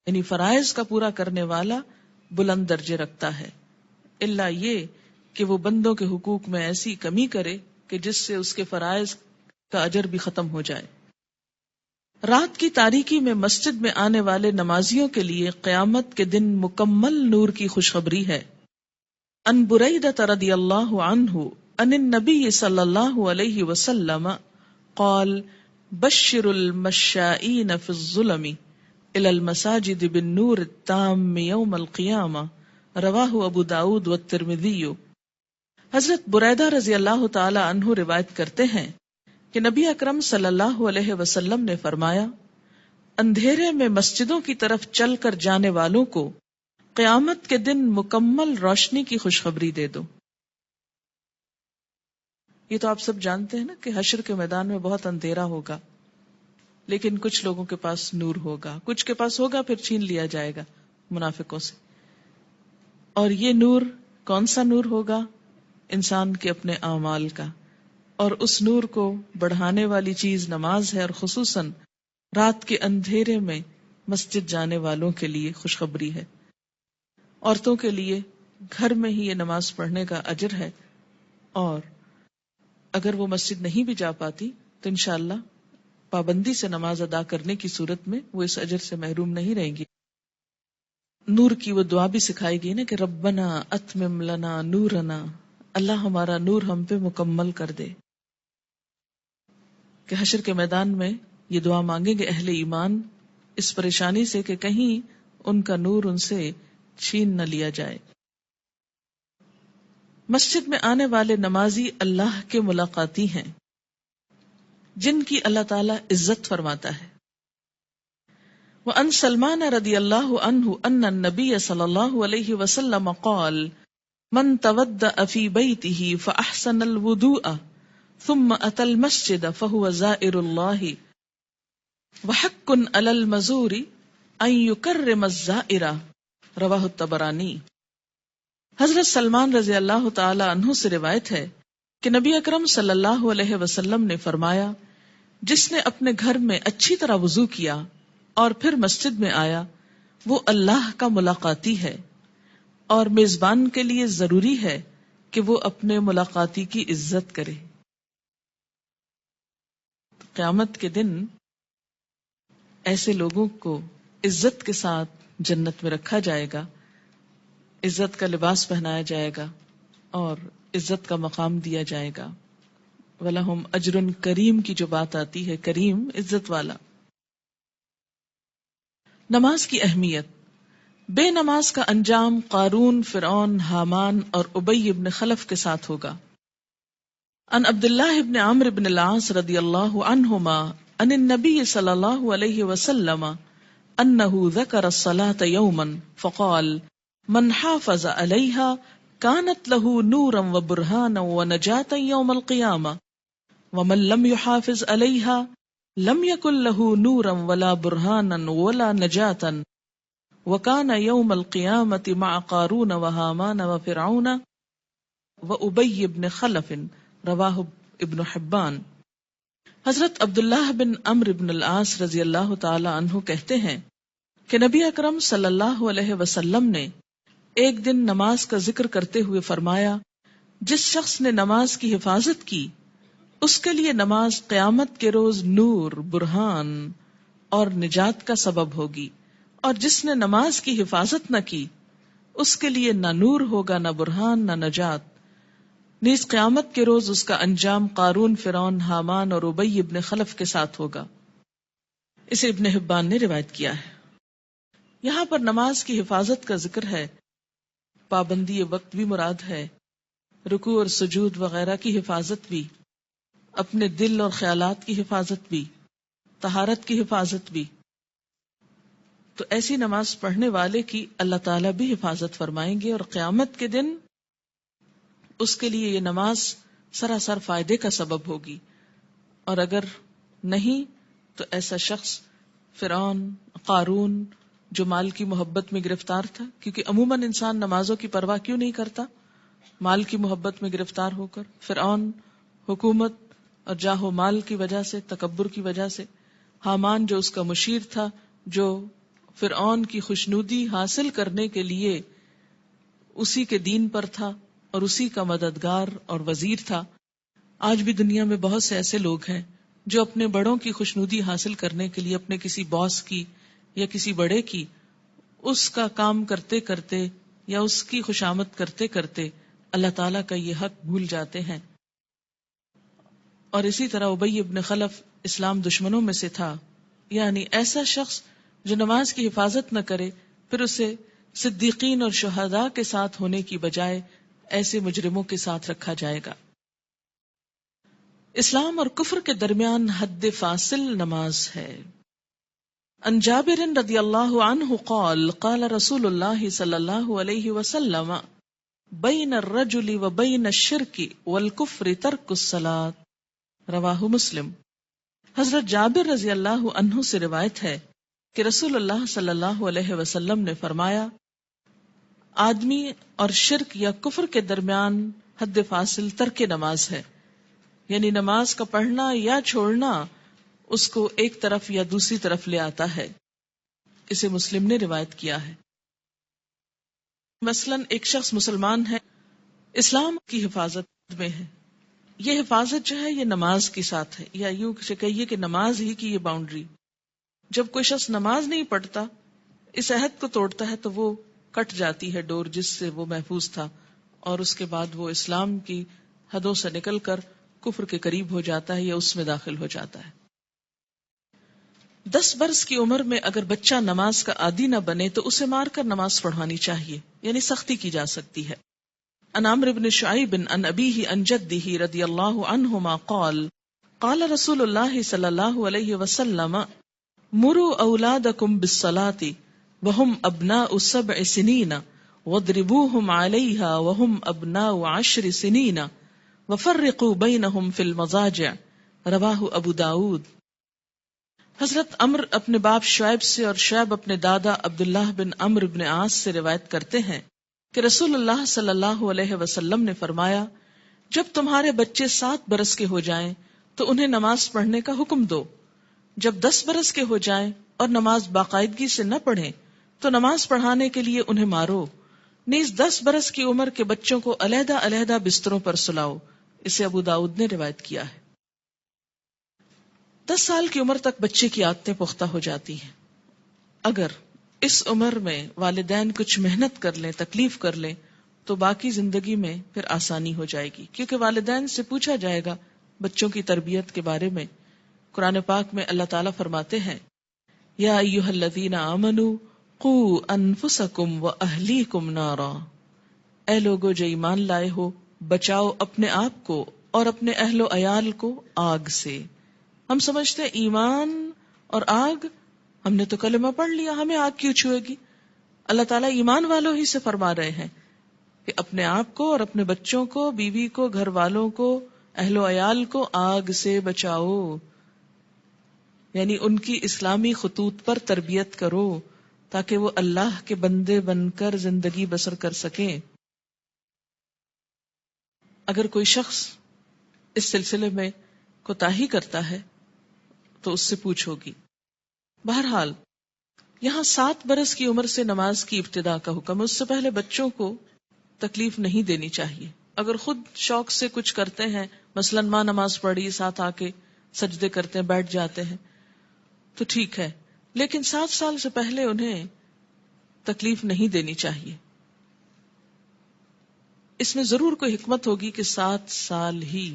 یعنی فرائض کا پورا کرنے والا بلند درجے رکھتا ہے، الا یہ کہ وہ بندوں کے حقوق میں ایسی کمی کرے کہ جس سے اس کے فرائض کا اجر بھی ختم ہو جائے۔ رات کی تاریکی میں مسجد میں آنے والے نمازیوں کے لیے قیامت کے دن مکمل نور کی خوشخبری ہے۔ ان بریدہ رضی اللہ عنہ ان النبی صلی اللہ علیہ وسلم قال بشر المشائین فی الظلم الى المساجد بالنور التام یوم القیامہ رواہ ابو داود والترمذی۔ حضرت بریدہ رضی اللہ تعالی عنہ روایت کرتے ہیں کہ نبی اکرم صلی اللہ علیہ وسلم نے فرمایا اندھیرے میں مسجدوں کی طرف چل کر جانے والوں کو قیامت کے دن مکمل روشنی کی خوشخبری دے دو۔ یہ تو آپ سب جانتے ہیں نا کہ حشر کے میدان میں بہت اندھیرا ہوگا، لیکن کچھ لوگوں کے پاس نور ہوگا، کچھ کے پاس ہوگا پھر چھین لیا جائے گا منافقوں سے۔ اور یہ نور کون سا نور ہوگا؟ انسان کے اپنے اعمال کا، اور اس نور کو بڑھانے والی چیز نماز ہے، اور خصوصاً رات کے اندھیرے میں مسجد جانے والوں کے لیے خوشخبری ہے۔ عورتوں کے لیے گھر میں ہی یہ نماز پڑھنے کا اجر ہے، اور اگر وہ مسجد نہیں بھی جا پاتی تو انشاءاللہ پابندی سے نماز ادا کرنے کی صورت میں وہ اس اجر سے محروم نہیں رہیں گی۔ نور کی وہ دعا بھی سکھائی گئی نا کہ ربنا اتمم لنا نورنا، اللہ ہمارا نور ہم پہ مکمل کر دے، کہ حشر کے میدان میں یہ دعا مانگیں گے اہل ایمان اس پریشانی سے کہ کہیں ان کا نور ان سے چھین نہ لیا جائے۔ مسجد میں آنے والے نمازی اللہ کے ملاقاتی ہیں جن کی اللہ تعالی عزت فرماتا ہے۔ وعن سلمان رضی اللہ عنہ ان النبی صلی اللہ علیہ وسلم قال من تودأ في بيته فأحسن الوضوء ثم أتى المسجد فهو زائر الله وحق على المزور أن يكرم الزائر رواہ الطبرانی۔ حضرت سلمان رضی اللہ تعالی عنہ سے روایت ہے کہ نبی اکرم صلی اللہ علیہ وسلم نے فرمایا جس نے اپنے گھر میں اچھی طرح وضو کیا اور پھر مسجد میں آیا وہ اللہ کا ملاقاتی ہے، اور میزبان کے لیے ضروری ہے کہ وہ اپنے ملاقاتی کی عزت کرے۔ قیامت کے دن ایسے لوگوں کو عزت کے ساتھ جنت میں رکھا جائے گا، عزت کا لباس پہنایا جائے گا اور عزت کا مقام دیا جائے گا۔ وَلَهُمْ أَجْرٌ کریم کی جو بات آتی ہے، کریم عزت والا۔ نماز کی اہمیت۔ بے نماز کا انجام قارون، فرعون، حامان اور ابی ابن خلف کے ساتھ ہوگا۔ ان عبداللہ ابن عمرو بن العاص رضی اللہ عنہما ان النبی صلی اللہ علیہ وسلم انه ذکر الصلاة یوما فقال من حافظ علیہا كانت له نورا وبرهانا ونجاة يوم القيامة ومن لم يحافظ عليها لم يكن له نورا ولا برهانا ولا نجاة وكان يوم القيامة مع قارون وهامان وفرعون وأبي بن خلف رواہ ابن حبان۔ حضرت عبداللہ بن عمرو بن العاص رضی اللہ تعالی عنہ کہتے ہیں کہ نبی اکرم صلی اللہ علیہ وسلم نے ایک دن نماز کا ذکر کرتے ہوئے فرمایا، جس شخص نے نماز کی حفاظت کی اس کے لیے نماز قیامت کے روز نور، برہان اور نجات کا سبب ہوگی، اور جس نے نماز کی حفاظت نہ کی اس کے لیے نہ نور ہوگا، نہ برہان، نہ نجات۔ نیز قیامت کے روز اس کا انجام قارون، فرعون، حامان اور ابی ابن خلف کے ساتھ ہوگا۔ اسے ابن حبان نے روایت کیا ہے۔ یہاں پر نماز کی حفاظت کا ذکر ہے، پابندی وقت بھی مراد ہے، رکوع اور سجود وغیرہ کی حفاظت بھی، اپنے دل اور خیالات کی حفاظت بھی، طہارت کی حفاظت بھی۔ تو ایسی نماز پڑھنے والے کی اللہ تعالیٰ بھی حفاظت فرمائیں گے، اور قیامت کے دن اس کے لیے یہ نماز سراسر فائدے کا سبب ہوگی۔ اور اگر نہیں تو ایسا شخص فرعون، قارون، جو مال کی محبت میں گرفتار تھا، کیونکہ عموماً انسان نمازوں کی پرواہ کیوں نہیں کرتا؟ مال کی محبت میں گرفتار ہو کر۔ فرعون حکومت اور جاہ و مال کی وجہ سے، تکبر کی وجہ سے۔ حامان جو اس کا مشیر تھا، جو فرعون کی خوشنودی حاصل کرنے کے لیے اسی کے دین پر تھا اور اسی کا مددگار اور وزیر تھا۔ آج بھی دنیا میں بہت سے ایسے لوگ ہیں جو اپنے بڑوں کی خوشنودی حاصل کرنے کے لیے اپنے کسی باس کی یا کسی بڑے کی اس کا کام کرتے کرتے یا اس کی خوشامد کرتے کرتے اللہ تعالیٰ کا یہ حق بھول جاتے ہیں۔ اور اسی طرح ابی ابن خلف اسلام دشمنوں میں سے تھا، یعنی ایسا شخص جو نماز کی حفاظت نہ کرے، پھر اسے صدیقین اور شہداء کے ساتھ ہونے کی بجائے ایسے مجرموں کے ساتھ رکھا جائے گا۔ اسلام اور کفر کے درمیان حد فاصل نماز ہے۔ عن جابر رضی اللہ عنہ قال قال رسول اللہ صلی اللہ علیہ وسلم بین الرجل وبین الشرک والکفر ترک الصلاۃ، رواہ مسلم۔ حضرت جابر رضی اللہ عنہ سے روایت ہے کہ رسول اللہ صلی اللہ علیہ وسلم نے فرمایا، آدمی اور شرک یا کفر کے درمیان حد فاصل ترک نماز ہے، یعنی نماز کا پڑھنا یا چھوڑنا اس کو ایک طرف یا دوسری طرف لے آتا ہے۔ اسے مسلم نے روایت کیا ہے۔ مثلاً ایک شخص مسلمان ہے، اسلام کی حفاظت میں ہے، یہ حفاظت جو ہے یہ نماز کے ساتھ ہے، یا یوں کہیے کہ نماز ہی کی یہ باؤنڈری۔ جب کوئی شخص نماز نہیں پڑھتا، اس عہد کو توڑتا ہے، تو وہ کٹ جاتی ہے ڈور جس سے وہ محفوظ تھا، اور اس کے بعد وہ اسلام کی حدوں سے نکل کر کفر کے قریب ہو جاتا ہے یا اس میں داخل ہو جاتا ہے۔ 10 برس کی عمر میں اگر بچہ نماز کا عادی نہ بنے تو اسے مار کر نماز پڑھوانی چاہیے، یعنی سختی کی جا سکتی ہے۔ عن عمرو بن شعیب عن ابیہ عن جدہ رضی اللہ عنہما قال قال رسول اللہ صلی اللہ علیہ وسلم مروا اولادکم بالصلاة وهم ابناء 7 سنین واضربوهم علیہا وهم ابناء 10 سنین وفرقوا بینہم فی المضاجع، رواہ ابو داود۔ حضرت عمرو اپنے باپ شعیب سے اور شعیب اپنے دادا عبداللہ بن عمرو بن عاص سے روایت کرتے ہیں کہ رسول اللہ صلی اللہ علیہ وسلم نے فرمایا، جب تمہارے بچے 7 برس کے ہو جائیں تو انہیں نماز پڑھنے کا حکم دو، جب 10 برس کے ہو جائیں اور نماز باقاعدگی سے نہ پڑھیں تو نماز پڑھانے کے لیے انہیں مارو، نیز 10 برس کی عمر کے بچوں کو علیحدہ علیحدہ بستروں پر سلاؤ۔ اسے ابو داؤد نے روایت کیا ہے۔ 10 سال کی عمر تک بچے کی عادتیں پختہ ہو جاتی ہیں۔ اگر اس عمر میں والدین کچھ محنت کر لیں، تکلیف کر لیں، تو باقی زندگی میں پھر آسانی ہو جائے گی، کیونکہ والدین سے پوچھا جائے گا بچوں کی تربیت کے بارے میں۔ قرآن پاک میں اللہ تعالیٰ فرماتے ہیں، یا ایھا الذین آمنوا قوا انفسکم واہلیکم نارا، اے لوگو جو ایمان لائے ہو، بچاؤ اپنے آپ کو اور اپنے اہل و عیال کو آگ سے۔ ہم سمجھتے ہیں ایمان اور آگ، ہم نے تو کلمہ پڑھ لیا، ہمیں آگ کیوں چھوئے گی؟ اللہ تعالیٰ ایمان والوں ہی سے فرما رہے ہیں کہ اپنے آپ کو اور اپنے بچوں کو، بیوی کو، گھر والوں کو، اہل و عیال کو آگ سے بچاؤ، یعنی ان کی اسلامی خطوط پر تربیت کرو تاکہ وہ اللہ کے بندے بن کر زندگی بسر کر سکیں۔ اگر کوئی شخص اس سلسلے میں کوتاہی کرتا ہے تو اس سے پوچھ ہوگی. بہرحال یہاں 7 برس کی عمر سے نماز کی ابتدا کا حکم ہے. اس سے پہلے بچوں کو تکلیف نہیں دینی چاہیے. اگر خود شوق سے کچھ کرتے ہیں، مثلا ماں نماز پڑھی، ساتھ آ کے سجدے کرتے ہیں، بیٹھ جاتے ہیں، تو ٹھیک ہے، لیکن 7 سال سے پہلے انہیں تکلیف نہیں دینی چاہیے. اس میں ضرور کوئی حکمت ہوگی کہ 7 سال ہی،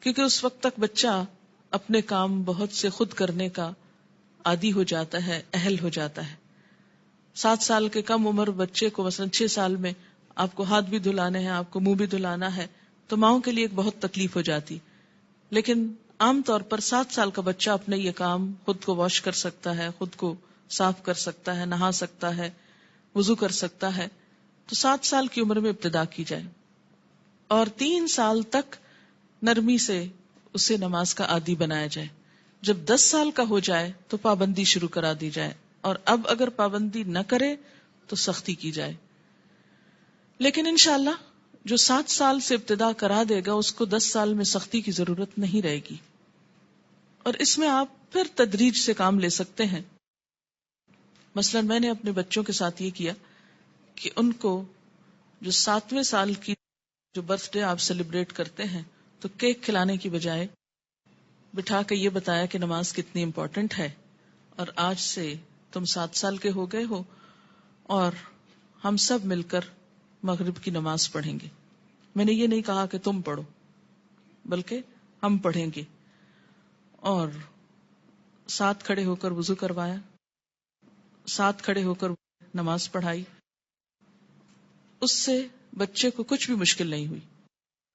کیونکہ اس وقت تک بچہ اپنے کام بہت سے خود کرنے کا عادی ہو جاتا ہے، اہل ہو جاتا ہے. 7 سال کے کم عمر بچے کو مثلا 6 سال میں آپ کو ہاتھ بھی دھلانے ہیں، آپ کو منہ بھی دھلانا ہے، تو ماؤں کے لیے ایک بہت تکلیف ہو جاتی. لیکن عام طور پر 7 سال کا بچہ اپنے یہ کام خود کو واش کر سکتا ہے، خود کو صاف کر سکتا ہے، نہا سکتا ہے، وضو کر سکتا ہے. تو 7 سال کی عمر میں ابتدا کی جائے اور 3 سال تک نرمی سے اسے نماز کا عادی بنایا جائے. جب 10 سال کا ہو جائے تو پابندی شروع کرا دی جائے، اور اب اگر پابندی نہ کرے تو سختی کی جائے. لیکن انشاءاللہ جو 7 سال سے ابتدا کرا دے گا اس کو 10 سال میں سختی کی ضرورت نہیں رہے گی، اور اس میں آپ پھر تدریج سے کام لے سکتے ہیں. مثلا میں نے اپنے بچوں کے ساتھ یہ کیا کہ ان کو جو 7ویں سال کی جو برتھ ڈے آپ سیلیبریٹ کرتے ہیں تو کیک کھلانے کی بجائے بٹھا کے یہ بتایا کہ نماز کتنی امپورٹنٹ ہے، اور آج سے تم 7 سال کے ہو گئے ہو اور ہم سب مل کر مغرب کی نماز پڑھیں گے. میں نے یہ نہیں کہا کہ تم پڑھو، بلکہ ہم پڑھیں گے. اور ساتھ کھڑے ہو کر وضو کروایا، ساتھ کھڑے ہو کر نماز پڑھائی. اس سے بچے کو کچھ بھی مشکل نہیں ہوئی.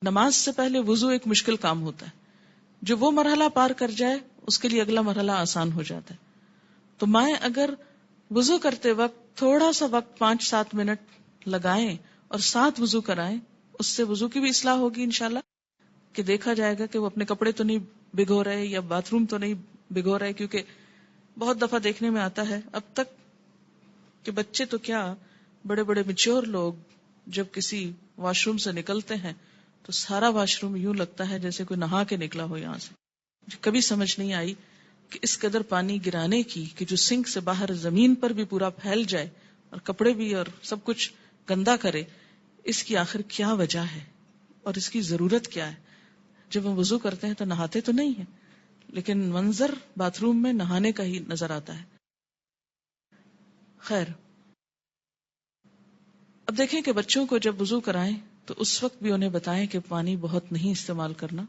نماز سے پہلے وضو ایک مشکل کام ہوتا ہے، جو وہ مرحلہ پار کر جائے اس کے لیے اگلا مرحلہ آسان ہو جاتا ہے. تو مائیں اگر وضو کرتے وقت تھوڑا سا وقت 5-7 منٹ لگائیں اور ساتھ وضو کرائیں، اس سے وضو کی بھی اصلاح ہوگی انشاءاللہ، کہ دیکھا جائے گا کہ وہ اپنے کپڑے تو نہیں بھگو رہے یا باتھ روم تو نہیں بھگو رہے. کیونکہ بہت دفعہ دیکھنے میں آتا ہے اب تک کہ بچے تو کیا، بڑے بڑے میچور لوگ جب کسی واش روم سے نکلتے ہیں تو سارا واش روم یوں لگتا ہے جیسے کوئی نہا کے نکلا ہو یہاں سے. مجھے کبھی سمجھ نہیں آئی کہ اس قدر پانی گرانے کی، کہ جو سنک سے باہر زمین پر بھی پورا پھیل جائے اور کپڑے بھی اور سب کچھ گندا کرے، اس کی آخر کیا وجہ ہے اور اس کی ضرورت کیا ہے؟ جب ہم وضو کرتے ہیں تو نہاتے تو نہیں ہیں، لیکن منظر باتھ روم میں نہانے کا ہی نظر آتا ہے. خیر، اب دیکھیں کہ بچوں کو جب وضو کرائیں تو اس وقت بھی انہیں بتائیں کہ پانی بہت نہیں استعمال کرنا،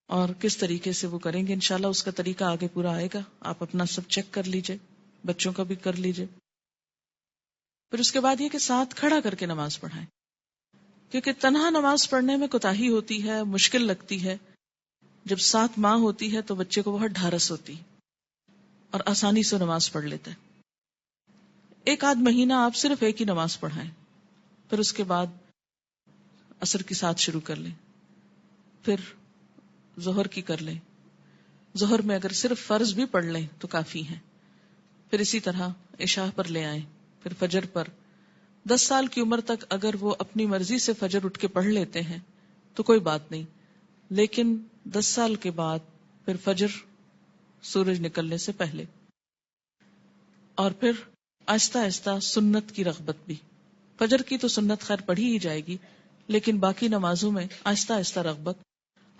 اور کس طریقے سے وہ کریں گے. انشاءاللہ اس کا طریقہ آگے پورا آئے گا، آپ اپنا سب چیک کر لیجئے، بچوں کا بھی کر لیجئے. پھر اس کے بعد یہ کہ ساتھ کھڑا کر کے نماز پڑھائیں، کیونکہ تنہا نماز پڑھنے میں کوتاہی ہوتی ہے، مشکل لگتی ہے. جب ساتھ ماں ہوتی ہے تو بچے کو بہت ڈھارس ہوتی اور آسانی سے نماز پڑھ لیتا ہے. 1-8 مہینہ آپ صرف ایک ہی نماز پڑھائیں، پھر اس کے بعد عصر کی ساتھ شروع کر لیں، پھر ظہر کی کر لیں. ظہر میں اگر صرف فرض بھی پڑھ لیں تو کافی ہیں. پھر اسی طرح عشاء پر لے آئیں، پھر فجر پر. 10 سال کی عمر تک اگر وہ اپنی مرضی سے فجر اٹھ کے پڑھ لیتے ہیں تو کوئی بات نہیں، لیکن 10 سال کے بعد پھر فجر سورج نکلنے سے پہلے. اور پھر آہستہ آہستہ سنت کی رغبت بھی. فجر کی تو سنت خیر پڑھی ہی جائے گی، لیکن باقی نمازوں میں آہستہ آہستہ رغبت،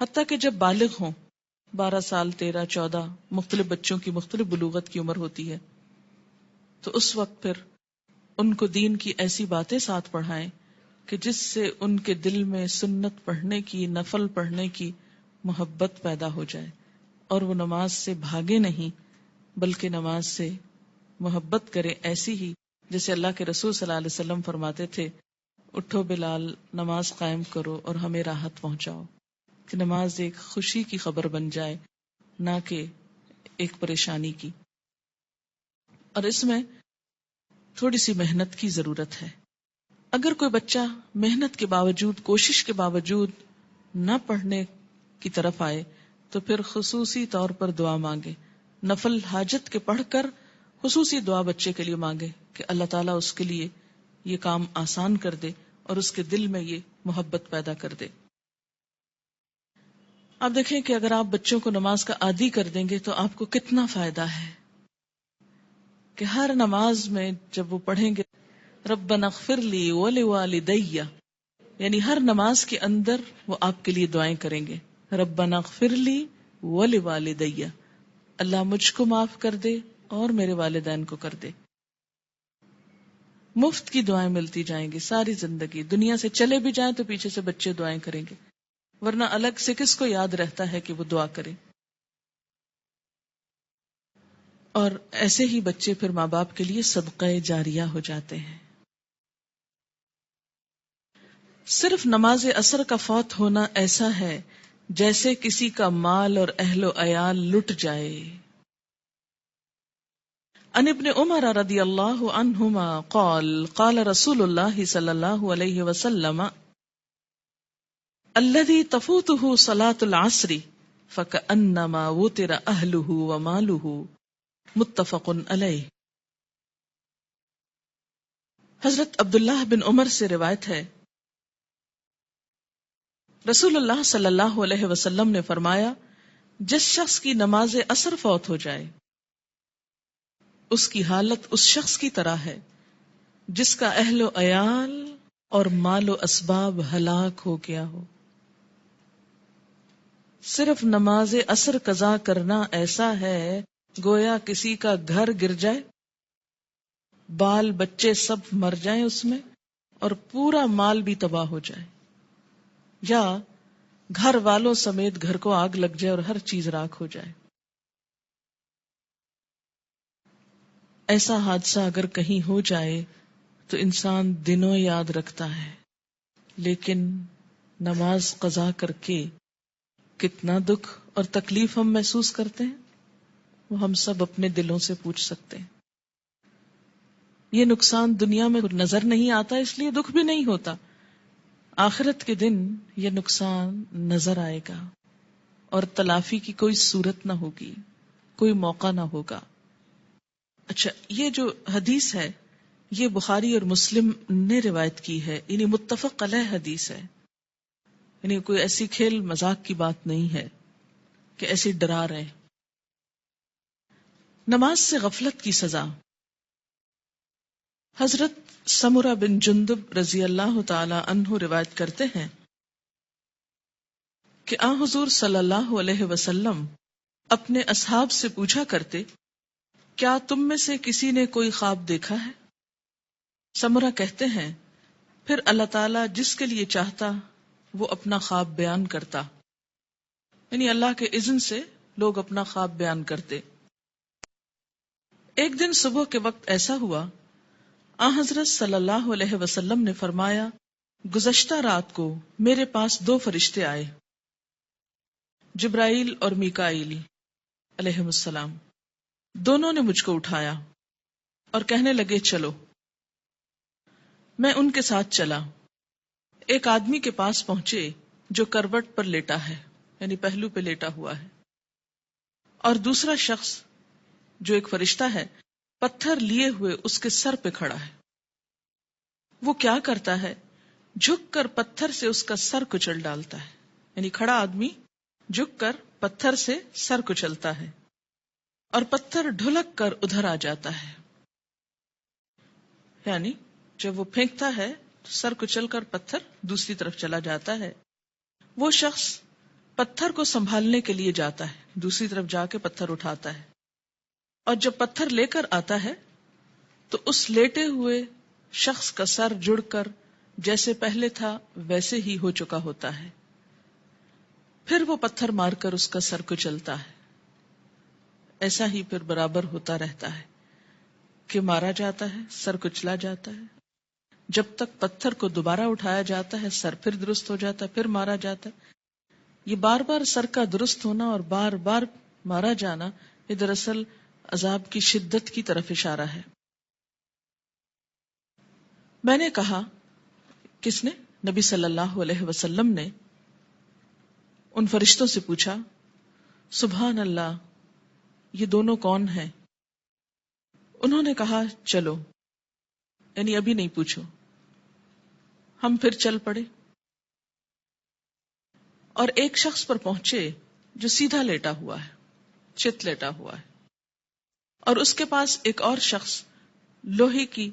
حتیٰ کہ جب بالغ ہوں، 12 سال 13 14 مختلف بچوں کی مختلف بلوغت کی عمر ہوتی ہے، تو اس وقت پھر ان کو دین کی ایسی باتیں ساتھ پڑھائیں کہ جس سے ان کے دل میں سنت پڑھنے کی، نفل پڑھنے کی محبت پیدا ہو جائے، اور وہ نماز سے بھاگے نہیں بلکہ نماز سے محبت کرے، ایسی ہی جیسے اللہ کے رسول صلی اللہ علیہ وسلم فرماتے تھے، اٹھو بلال، نماز قائم کرو اور ہمیں راحت پہنچاؤ. کہ نماز ایک خوشی کی خبر بن جائے، نہ کہ ایک پریشانی کی. اور اس میں تھوڑی سی محنت کی ضرورت ہے. اگر کوئی بچہ محنت کے باوجود، کوشش کے باوجود نہ پڑھنے کی طرف آئے تو پھر خصوصی طور پر دعا مانگے. نفل حاجت کے پڑھ کر خصوصی دعا بچے کے لیے مانگے کہ اللہ تعالیٰ اس کے لیے یہ کام آسان کر دے اور اس کے دل میں یہ محبت پیدا کر دے. آپ دیکھیں کہ اگر آپ بچوں کو نماز کا عادی کر دیں گے تو آپ کو کتنا فائدہ ہے کہ ہر نماز میں جب وہ پڑھیں گے ربنا اغفر لی ولوالدی، یعنی ہر نماز کے اندر وہ آپ کے لیے دعائیں کریں گے، ربنا اغفر لی ولوالدی، اللہ مجھ کو معاف کر دے اور میرے والدین کو کر دے. مفت کی دعائیں ملتی جائیں گی ساری زندگی. دنیا سے چلے بھی جائیں تو پیچھے سے بچے دعائیں کریں گے، ورنہ الگ سے کس کو یاد رہتا ہے کہ وہ دعا کرے. اور ایسے ہی بچے پھر ماں باپ کے لیے صدقہ جاریہ ہو جاتے ہیں. صرف نماز اثر کا فوت ہونا ایسا ہے جیسے کسی کا مال اور اہل و عیال لٹ جائے. عن ابن عمر رضی اللہ عنہما قال قال رسول اللہ صلی اللہ علیہ وسلم الذي تفوته صلاة العصر فكأنما وتر أهله وماله متفق علیہ. حضرت عبداللہ بن عمر سے روایت ہے، رسول اللہ صلی اللہ علیہ وسلم نے فرمایا، جس شخص کی نماز عصر فوت ہو جائے اس کی حالت اس شخص کی طرح ہے جس کا اہل و عیال اور مال و اسباب ہلاک ہو گیا ہو. صرف نماز عصر قضا کرنا ایسا ہے گویا کسی کا گھر گر جائے، بال بچے سب مر جائیں اس میں، اور پورا مال بھی تباہ ہو جائے، یا گھر والوں سمیت گھر کو آگ لگ جائے اور ہر چیز راکھ ہو جائے. ایسا حادثہ اگر کہیں ہو جائے تو انسان دنوں یاد رکھتا ہے، لیکن نماز قضا کر کے کتنا دکھ اور تکلیف ہم محسوس کرتے ہیں وہ ہم سب اپنے دلوں سے پوچھ سکتے ہیں. یہ نقصان دنیا میں نظر نہیں آتا اس لیے دکھ بھی نہیں ہوتا، آخرت کے دن یہ نقصان نظر آئے گا اور تلافی کی کوئی صورت نہ ہوگی، کوئی موقع نہ ہوگا. اچھا، یہ جو حدیث ہے یہ بخاری اور مسلم نے روایت کی ہے، یعنی متفق علیہ حدیث ہے، یعنی کوئی ایسی کھیل مذاق کی بات نہیں ہے کہ ایسی ڈرا رہے. نماز سے غفلت کی سزا. حضرت سمرہ بن جندب رضی اللہ تعالی عنہ روایت کرتے ہیں کہ آن حضور صلی اللہ علیہ وسلم اپنے اصحاب سے پوچھا کرتے، کیا تم میں سے کسی نے کوئی خواب دیکھا ہے؟ سمرہ کہتے ہیں پھر اللہ تعالیٰ جس کے لیے چاہتا وہ اپنا خواب بیان کرتا، یعنی اللہ کے اذن سے لوگ اپنا خواب بیان کرتے. ایک دن صبح کے وقت ایسا ہوا، آن حضرت صلی اللہ علیہ وسلم نے فرمایا، گزشتہ رات کو میرے پاس 2 فرشتے آئے، جبرائیل اور میکائیل علیہم السلام. دونوں نے مجھ کو اٹھایا اور کہنے لگے چلو. میں ان کے ساتھ چلا. ایک آدمی کے پاس پہنچے جو کروٹ پر لیٹا ہے، یعنی پہلو پہ لیٹا ہوا ہے، اور دوسرا شخص جو ایک فرشتہ ہے پتھر لیے ہوئے اس کے سر پہ کھڑا ہے. وہ کیا کرتا ہے؟ جھک کر پتھر سے اس کا سر کچل ڈالتا ہے، یعنی کھڑا آدمی جھک کر پتھر سے سر کچلتا ہے اور پتھر ڈھلک کر ادھر آ جاتا ہے. یعنی جب وہ پھینکتا ہے تو سر کچل کر پتھر دوسری طرف چلا جاتا ہے. وہ شخص پتھر کو سنبھالنے کے لیے جاتا ہے، دوسری طرف جا کے پتھر اٹھاتا ہے، اور جب پتھر لے کر آتا ہے تو اس لیٹے ہوئے شخص کا سر جڑ کر جیسے پہلے تھا ویسے ہی ہو چکا ہوتا ہے. پھر وہ پتھر مار کر اس کا سر کچلتا ہے. ایسا ہی پھر برابر ہوتا رہتا ہے کہ مارا جاتا ہے، سر کچلا جاتا ہے، جب تک پتھر کو دوبارہ اٹھایا جاتا ہے سر پھر درست ہو جاتا ہے، پھر مارا جاتا ہے. یہ بار بار سر کا درست ہونا اور بار بار مارا جانا یہ دراصل عذاب کی شدت کی طرف اشارہ ہے. میں نے کہا، کس نے؟ نبی صلی اللہ علیہ وسلم نے ان فرشتوں سے پوچھا، سبحان اللہ، یہ دونوں کون ہیں؟ انہوں نے کہا چلو، یعنی ابھی نہیں پوچھو. ہم پھر چل پڑے اور ایک شخص پر پہنچے جو سیدھا لیٹا ہوا ہے، چت لیٹا ہوا ہے، اور اس کے پاس ایک اور شخص لوہے کی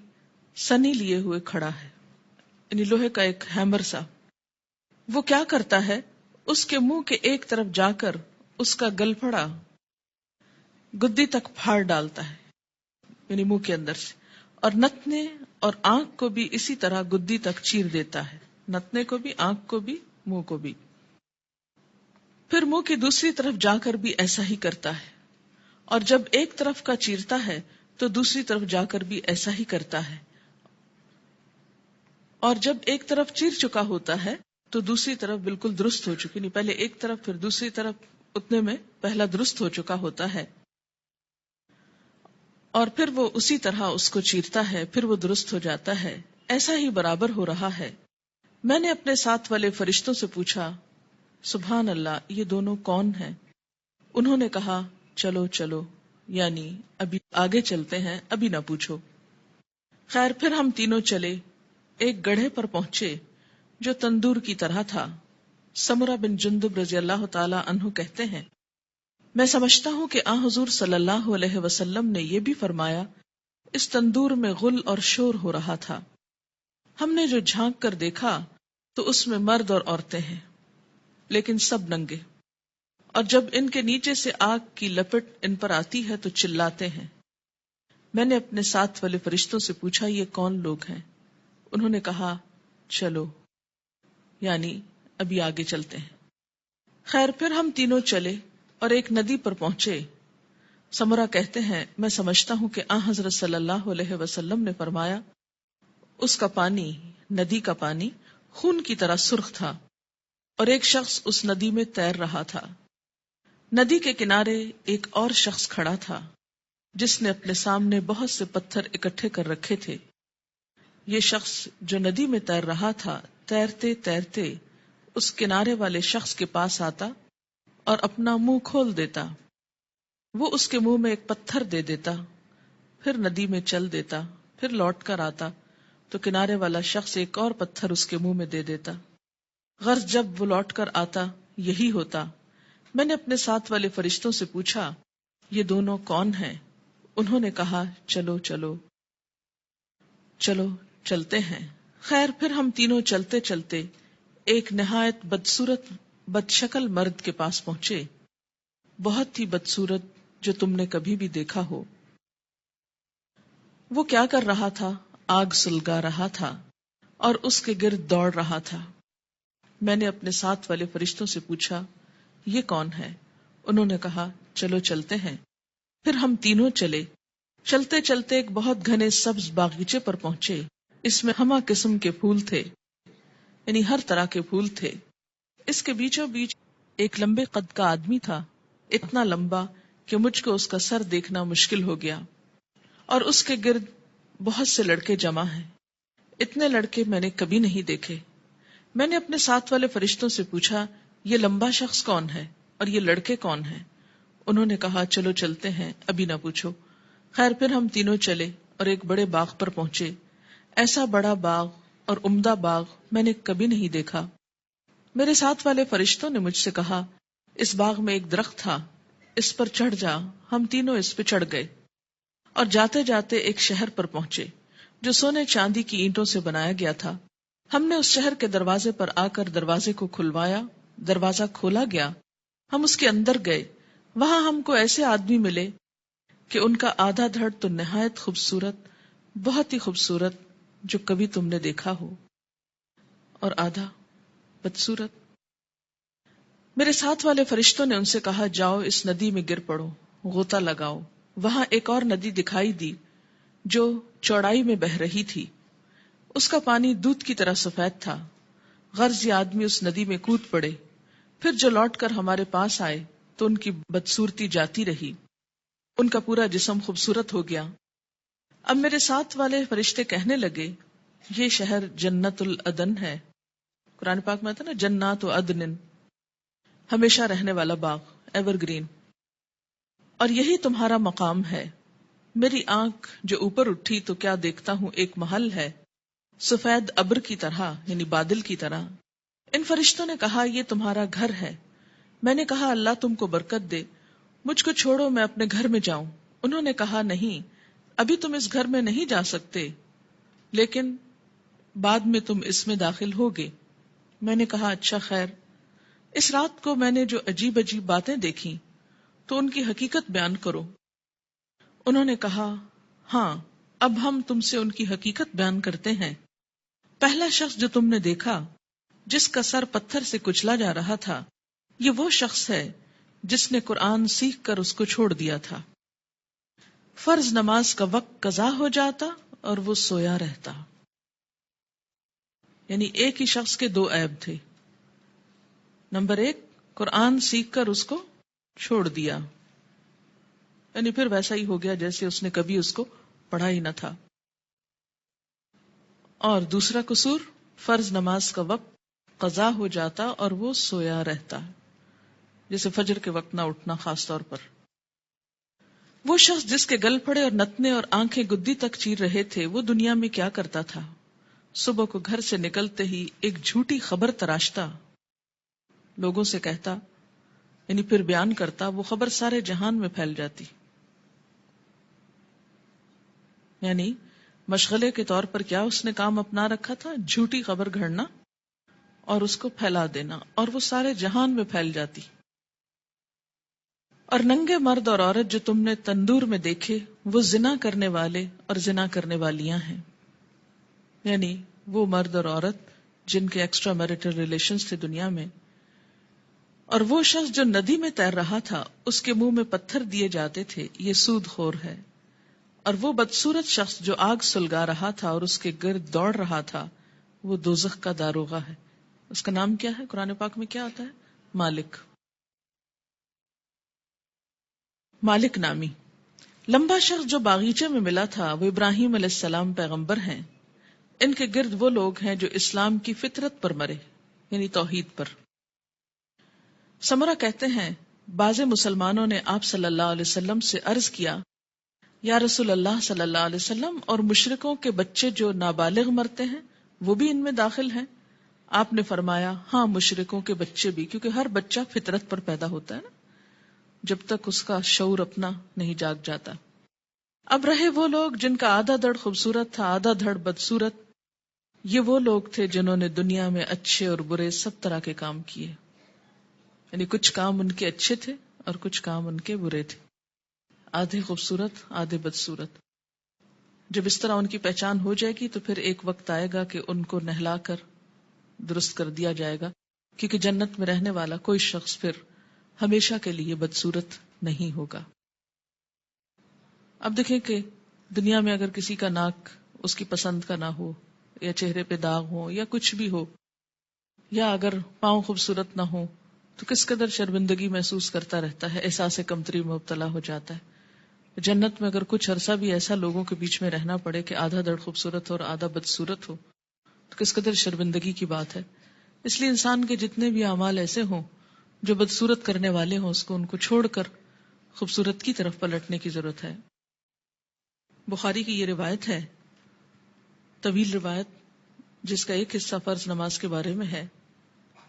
سنی لیے ہوئے کھڑا ہے، یعنی لوہے کا ایک ہیمر سا۔ وہ کیا کرتا ہے، اس کے منہ کے ایک طرف جا کر اس کا گلپھڑا گدی تک پھاڑ ڈالتا ہے، یعنی منہ کے اندر سے، اور نتنے اور آنکھ کو بھی اسی طرح گدی تک چیر دیتا ہے، نتنے کو بھی، آنکھ کو بھی، منہ کو بھی۔ پھر منہ کی دوسری طرف جا کر بھی ایسا ہی کرتا ہے، اور جب ایک طرف کا چیرتا ہے تو دوسری طرف جا کر بھی ایسا ہی کرتا ہے، اور جب ایک طرف چیر چکا ہوتا ہے تو دوسری طرف بالکل درست ہو چکی، نہیں پہلے ایک طرف پھر دوسری طرف، اتنے میں پہلا درست ہو چکا ہوتا ہے، اور پھر وہ اسی طرح اس کو چیرتا ہے، پھر وہ درست ہو جاتا ہے، ایسا ہی برابر ہو رہا ہے۔ میں نے اپنے ساتھ والے فرشتوں سے پوچھا، سبحان اللہ، یہ دونوں کون ہیں؟ انہوں نے کہا، چلو چلو، یعنی ابھی آگے چلتے ہیں، ابھی نہ پوچھو۔ خیر، پھر ہم تینوں چلے، ایک گڑھے پر پہنچے جو تندور کی طرح تھا۔ سمرہ بن جندب رضی اللہ تعالی عنہ کہتے ہیں، میں سمجھتا ہوں کہ حضور صلی اللہ علیہ وسلم نے یہ بھی فرمایا، اس تندور میں غل اور شور ہو رہا تھا۔ ہم نے جو جھانک کر دیکھا تو اس میں مرد اور عورتیں ہیں، لیکن سب ننگے، اور جب ان کے نیچے سے آگ کی لپٹ ان پر آتی ہے تو چلاتے ہیں۔ میں نے اپنے ساتھ والے فرشتوں سے پوچھا، یہ کون لوگ ہیں؟ انہوں نے کہا، چلو، یعنی ابھی آگے چلتے ہیں۔ خیر، پھر ہم تینوں چلے اور ایک ندی پر پہنچے۔ سمرہ کہتے ہیں، میں سمجھتا ہوں کہ حضرت صلی اللہ علیہ وسلم نے فرمایا، اس کا پانی، ندی کا پانی خون کی طرح سرخ تھا، اور ایک شخص اس ندی میں تیر رہا تھا۔ ندی کے کنارے ایک اور شخص کھڑا تھا جس نے اپنے سامنے بہت سے پتھر اکٹھے کر رکھے تھے۔ یہ شخص جو ندی میں تیر رہا تھا، تیرتے تیرتے اس کنارے والے شخص کے پاس آتا اور اپنا منہ کھول دیتا۔ وہ اس کے منہ میں ایک پتھر دے دیتا، پھر ندی میں چل دیتا، پھر لوٹ کر آتا تو کنارے والا شخص ایک اور پتھر اس کے منہ میں دے دیتا۔ غرض جب وہ لوٹ کر آتا یہی ہوتا۔ میں نے اپنے ساتھ والے فرشتوں سے پوچھا، یہ دونوں کون ہیں؟ انہوں نے کہا، چلو چلو، چلو چلتے ہیں۔ خیر، پھر ہم تینوں چلتے چلتے ایک نہایت بدصورت بدشکل مرد کے پاس پہنچے، بہت ہی بدصورت جو تم نے کبھی بھی دیکھا ہو۔ وہ کیا کر رہا تھا؟ آگ سلگا رہا تھا اور اس کے گرد دوڑ رہا تھا۔ میں نے اپنے ساتھ والے فرشتوں سے پوچھا، یہ کون ہے؟ انہوں نے کہا، چلو چلتے ہیں۔ پھر ہم تینوں چلے، چلتے چلتے ایک بہت گھنے سبز باغیچے پر پہنچے۔ اس میں ہمہ قسم کے پھول تھے، یعنی ہر طرح کے پھول تھے۔ اس کے بیچوں بیچ ایک لمبے قد کا آدمی تھا، اتنا لمبا کہ مجھ کو اس کا سر دیکھنا مشکل ہو گیا، اور اس کے گرد بہت سے لڑکے جمع ہیں۔ اتنے لڑکے میں نے کبھی نہیں دیکھے۔ میں نے اپنے ساتھ والے فرشتوں سے پوچھا، یہ لمبا شخص کون ہے اور یہ لڑکے کون ہیں؟ انہوں نے کہا، چلو چلتے ہیں، ابھی نہ پوچھو۔ خیر، پھر ہم تینوں چلے اور ایک بڑے باغ پر پہنچے۔ ایسا بڑا باغ اور عمدہ باغ میں نے کبھی نہیں دیکھا۔ میرے ساتھ والے فرشتوں نے مجھ سے کہا، اس باغ میں ایک درخت تھا، اس پر چڑھ جا۔ ہم تینوں اس پہ چڑھ گئے اور جاتے جاتے ایک شہر پر پہنچے جو سونے چاندی کی اینٹوں سے بنایا گیا تھا۔ ہم نے اس شہر کے دروازے پر آ کر دروازے کو کھلوایا، دروازہ کھولا گیا، ہم اس کے اندر گئے۔ وہاں ہم کو ایسے آدمی ملے کہ ان کا آدھا دھڑ تو نہایت خوبصورت، بہت ہی خوبصورت جو کبھی تم نے دیکھا ہو، اور آدھا بدصورت۔ میرے ساتھ والے فرشتوں نے ان سے کہا، جاؤ اس ندی میں گر پڑو، غوطہ لگاؤ۔ وہاں ایک اور ندی دکھائی دی جو چوڑائی میں بہ رہی تھی، اس کا پانی دودھ کی طرح سفید تھا۔ غرض یہ آدمی اس ندی میں کود پڑے، پھر جو لوٹ کر ہمارے پاس آئے تو ان کی بدصورتی جاتی رہی، ان کا پورا جسم خوبصورت ہو گیا۔ اب میرے ساتھ والے فرشتے کہنے لگے، یہ شہر جنت العدن ہے۔ قرآن پاک میں آتا نا، جنات و عدن، ہمیشہ رہنے والا باغ، ایور گرین، اور یہی تمہارا مقام ہے۔ میری آنکھ جو اوپر اٹھی تو کیا دیکھتا ہوں، ایک محل ہے سفید ابر کی طرح، یعنی بادل کی طرح، ان فرشتوں نے کہا یہ تمہارا گھر ہے. میں نے کہا اللہ تم کو برکت دے، مجھ کو چھوڑو میں اپنے گھر میں جاؤں. انہوں نے کہا نہیں، ابھی تم اس گھر میں نہیں جا سکتے، لیکن بعد میں تم اس میں داخل ہوگے. میں نے کہا اچھا خیر. اس رات کو میں نے جو عجیب عجیب باتیں دیکھی تو ان کی حقیقت بیان کرو. انہوں نے کہا ہاں اب ہم تم سے ان کی حقیقت بیان کرتے ہیں. پہلا شخص جو تم نے دیکھا جس کا سر پتھر سے کچلا جا رہا تھا، یہ وہ شخص ہے جس نے قرآن سیکھ کر اس کو چھوڑ دیا تھا. فرض نماز کا وقت قضا ہو جاتا اور وہ سویا رہتا. یعنی ایک ہی شخص کے دو عیب تھے. نمبر ایک، قرآن سیکھ کر اس کو چھوڑ دیا، یعنی پھر ویسا ہی ہو گیا جیسے اس نے کبھی اس کو پڑھا ہی نہ تھا. اور دوسرا قصور، فرض نماز کا وقت قضا ہو جاتا اور وہ سویا رہتا، جیسے فجر کے وقت نہ اٹھنا خاص طور پر. وہ شخص جس کے گل پھڑے اور نتنے اور آنکھیں گدی تک چیر رہے تھے، وہ دنیا میں کیا کرتا تھا؟ صبح کو گھر سے نکلتے ہی ایک جھوٹی خبر تراشتا، لوگوں سے کہتا، یعنی پھر بیان کرتا، وہ خبر سارے جہان میں پھیل جاتی. یعنی مشغلے کے طور پر کیا اس نے کام اپنا رکھا تھا؟ جھوٹی خبر گھڑنا اور اس کو پھیلا دینا، اور وہ سارے جہان میں پھیل جاتی. اور ننگے مرد اور عورت جو تم نے تندور میں دیکھے، وہ زنا کرنے والے اور زنا کرنے والیاں ہیں. یعنی وہ مرد اور عورت جن کے ایکسٹرا میرٹل ریلیشنز تھے دنیا میں. اور وہ شخص جو ندی میں تیر رہا تھا، اس کے منہ میں پتھر دیے جاتے تھے، یہ سود خور ہے. اور وہ بدصورت شخص جو آگ سلگا رہا تھا اور اس کے گرد دوڑ رہا تھا، وہ دوزخ کا داروغہ ہے. اس کا نام کیا ہے؟ قرآن پاک میں کیا آتا ہے؟ مالک. مالک نامی. لمبا شخص جو باغیچے میں ملا تھا، وہ ابراہیم علیہ السلام پیغمبر ہیں. ان کے گرد وہ لوگ ہیں جو اسلام کی فطرت پر مرے، یعنی توحید پر. سمرہ کہتے ہیں بعض مسلمانوں نے آپ صلی اللہ علیہ وسلم سے عرض کیا، یا رسول اللہ صلی اللہ علیہ وسلم، اور مشرکوں کے بچے جو نابالغ مرتے ہیں وہ بھی ان میں داخل ہیں؟ آپ نے فرمایا ہاں مشرکوں کے بچے بھی، کیونکہ ہر بچہ فطرت پر پیدا ہوتا ہے نا، جب تک اس کا شعور اپنا نہیں جاگ جاتا. اب رہے وہ لوگ جن کا آدھا دھڑ خوبصورت تھا، آدھا دھڑ بدصورت. یہ وہ لوگ تھے جنہوں نے دنیا میں اچھے اور برے سب طرح کے کام کیے، یعنی کچھ کام ان کے اچھے تھے اور کچھ کام ان کے برے تھے. آدھے خوبصورت آدھے بدصورت. جب اس طرح ان کی پہچان ہو جائے گی تو پھر ایک وقت آئے گا کہ ان کو نہلا کر درست کر دیا جائے گا، کیونکہ جنت میں رہنے والا کوئی شخص پھر ہمیشہ کے لیے بدصورت نہیں ہوگا. اب دیکھیں کہ دنیا میں اگر کسی کا ناک اس کی پسند کا نہ ہو، یا چہرے پہ داغ ہو، یا کچھ بھی ہو، یا اگر پاؤں خوبصورت نہ ہو، تو کس قدر شرمندگی محسوس کرتا رہتا ہے، احساس کمتری میں مبتلا ہو جاتا ہے. جنت میں اگر کچھ عرصہ بھی ایسا لوگوں کے بیچ میں رہنا پڑے کہ آدھا دھڑ خوبصورت ہو اور آدھا بدصورت ہو، تو کس قدر شرمندگی کی بات ہے. اس لیے انسان کے جتنے بھی اعمال ایسے ہوں جو بدصورت کرنے والے ہوں، ان کو چھوڑ کر خوبصورت کی طرف پلٹنے کی ضرورت ہے. بخاری کی یہ روایت ہے، طویل روایت، جس کا ایک حصہ فرض نماز کے بارے میں ہے.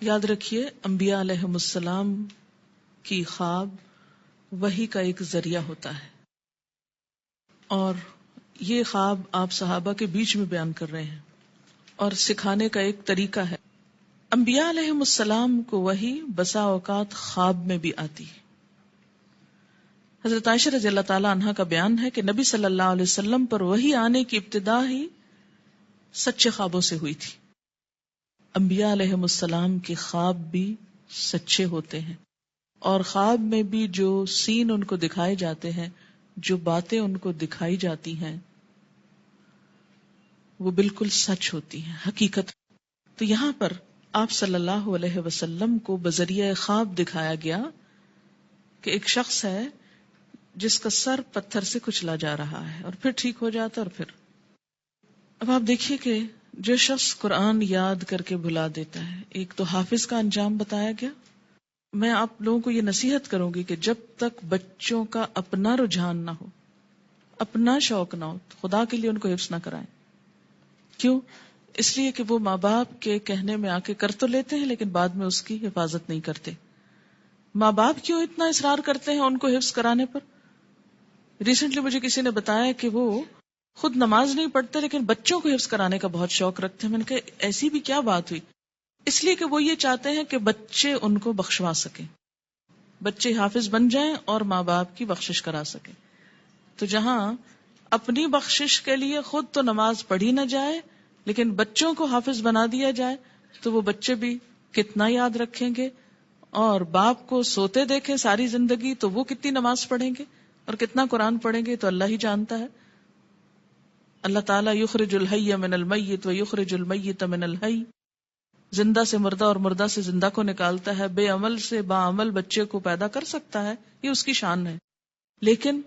یاد رکھیے انبیاء علیہم السلام کی خواب وحی کا ایک ذریعہ ہوتا ہے، اور یہ خواب آپ صحابہ کے بیچ میں بیان کر رہے ہیں اور سکھانے کا ایک طریقہ ہے. انبیاء علیہم السلام کو وحی بسا اوقات خواب میں بھی آتی. حضرت عائشہ رضی اللہ تعالی عنہا کا بیان ہے کہ نبی صلی اللہ علیہ وسلم پر وحی آنے کی ابتدا ہی سچے خوابوں سے ہوئی تھی. انبیاء علیہم السلام کے خواب بھی سچے ہوتے ہیں، اور خواب میں بھی جو سین ان کو دکھائے جاتے ہیں، جو باتیں ان کو دکھائی جاتی ہیں، وہ بالکل سچ ہوتی ہیں، حقیقت. تو یہاں پر آپ صلی اللہ علیہ وسلم کو بذریعہ خواب دکھایا گیا کہ ایک شخص ہے جس کا سر پتھر سے کچلا جا رہا ہے اور پھر ٹھیک ہو جاتا. اور پھر اب آپ دیکھیے کہ جو شخص قرآن یاد کر کے بھلا دیتا ہے، ایک تو حافظ کا انجام بتایا گیا. میں آپ لوگوں کو یہ نصیحت کروں گی کہ جب تک بچوں کا اپنا رجحان نہ ہو، اپنا شوق نہ ہو، خدا کے لیے ان کو حفظ نہ کرائیں. کیوں؟ اس لیے کہ وہ ماں باپ کے کہنے میں آ کے کر تو لیتے ہیں لیکن بعد میں اس کی حفاظت نہیں کرتے. ماں باپ کیوں اتنا اصرار کرتے ہیں ان کو حفظ کرانے پر؟ ریسنٹلی مجھے کسی نے بتایا کہ وہ خود نماز نہیں پڑھتے لیکن بچوں کو حفظ کرانے کا بہت شوق رکھتے ہیں. میں نے کہا ایسی بھی کیا بات ہوئی؟ اس لیے کہ وہ یہ چاہتے ہیں کہ بچے ان کو بخشوا سکیں، بچے حافظ بن جائیں اور ماں باپ کی بخشش کرا سکیں. تو جہاں اپنی بخشش کے لیے خود تو نماز پڑھی نہ جائے لیکن بچوں کو حافظ بنا دیا جائے تو وہ بچے بھی کتنا یاد رکھیں گے، اور باپ کو سوتے دیکھیں ساری زندگی تو وہ کتنی نماز پڑھیں گے اور کتنا قرآن پڑھیں گے تو اللہ ہی جانتا ہے. اللہ تعالیٰ یخرج الحی من المیت و یخرج المیت من الحی، زندہ سے مردہ اور مردہ سے زندہ کو نکالتا ہے، بے عمل سے با عمل بچے کو پیدا کر سکتا ہے، یہ اس کی شان ہے. لیکن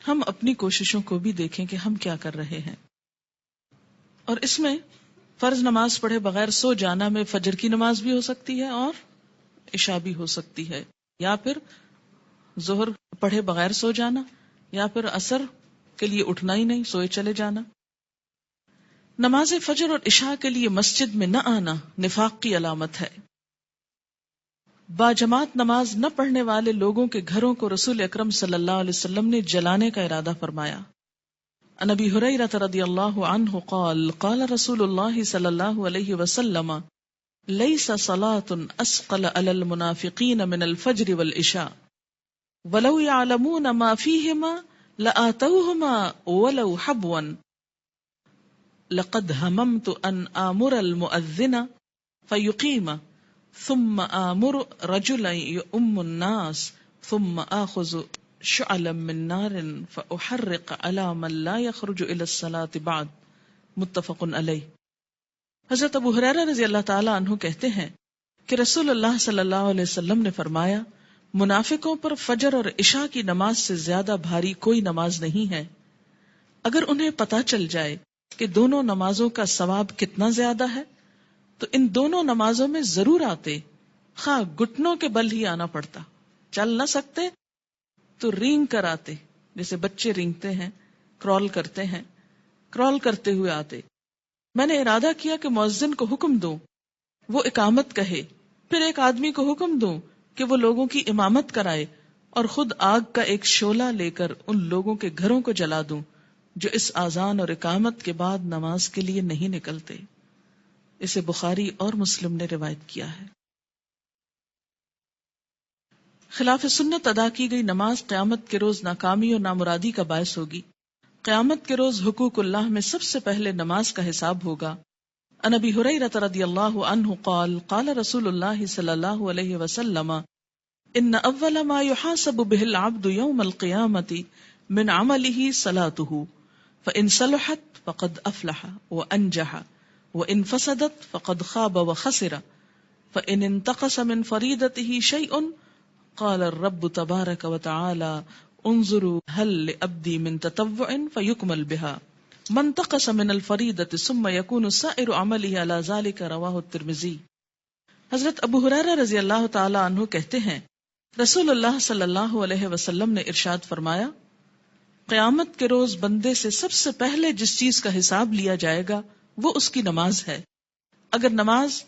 ہم اپنی کوششوں کو بھی دیکھیں کہ ہم کیا کر رہے ہیں. اور اس میں فرض نماز پڑھے بغیر سو جانا میں فجر کی نماز بھی ہو سکتی ہے اور عشاء بھی ہو سکتی ہے، یا پھر ظہر پڑھے بغیر سو جانا، یا پھر عصر کے لیے اٹھنا ہی نہیں، سوئے چلے جانا. نماز فجر اور عشاء کے لیے مسجد میں نہ آنا نفاق کی علامت ہے. باجماعت نماز نہ پڑھنے والے لوگوں کے گھروں کو رسول اکرم صلی اللہ علیہ وسلم نے جلانے کا ارادہ فرمایا. عن ابی ہریرہ رضی اللہ عنہ قال قال رسول اللہ صلی اللہ علیہ وسلم لیس صلاة اسقل علی المنافقین من الفجر والعشاء ولو يعلمون ما فيهما لآتوهما ولو حبوا لقد هممت ان آمر المؤذن فيقيم ثم آمر رجلا يؤم الناس ثم آخذ شعلا من نار فأحرق على من لا يخرج إلى الصلاة بعد. متفق علیہ. حضرت ابو ہریرہ رضی اللہ تعالی عنہ کہتے ہیں کہ رسول اللہ صلی اللہ علیہ وسلم نے فرمایا منافقوں پر فجر اور عشاء کی نماز سے زیادہ بھاری کوئی نماز نہیں ہے. اگر انہیں پتہ چل جائے کہ دونوں نمازوں کا ثواب کتنا زیادہ ہے تو ان دونوں نمازوں میں ضرور آتے، خواہ گھٹنوں کے بل ہی آنا پڑتا. چل نہ سکتے تو رینگ کر آتے، جیسے بچے رینگتے ہیں، کرال کرتے ہیں، کرال کرتے ہوئے آتے. میں نے ارادہ کیا کہ مؤذن کو حکم دوں وہ اقامت کہے، پھر ایک آدمی کو حکم دوں کہ وہ لوگوں کی امامت کرائے، اور خود آگ کا ایک شعلہ لے کر ان لوگوں کے گھروں کو جلا دوں جو اس اذان اور اقامت کے بعد نماز کے لیے نہیں نکلتے. اسے بخاری اور مسلم نے روایت کیا ہے. خلاف سنت ادا کی گئی نماز قیامت کے روز ناکامی اور نامرادی کا باعث ہوگی. قیامت کے روز حقوق اللہ میں سب سے پہلے نماز کا حساب ہوگا. عن ابی ہریرہ رضی اللہ عنہ قال قال رسول اللہ صلی اللہ علیہ وسلم ان اول ما يحاسب به العبد يوم القيامة من عمله صلاته فإن صلحت فقد أفلح وأنجح وإن فسدت فقد خاب وخسر فإن انتقص من فريضته شيء قال الرب تبارك وتعالى انظروا هل لعبدي من تطوع فيكمل بها من انتقص من الفريضة ثم يكون سائر عمله على ذلك رواه الترمذي. حضرت ابو ہریرہ رضی اللہ تعالی عنہ کہتے ہیں رسول اللہ صلی اللہ علیہ وسلم نے ارشاد فرمایا قیامت کے روز بندے سے سب سے پہلے جس چیز کا حساب لیا جائے گا وہ اس کی نماز ہے. اگر نماز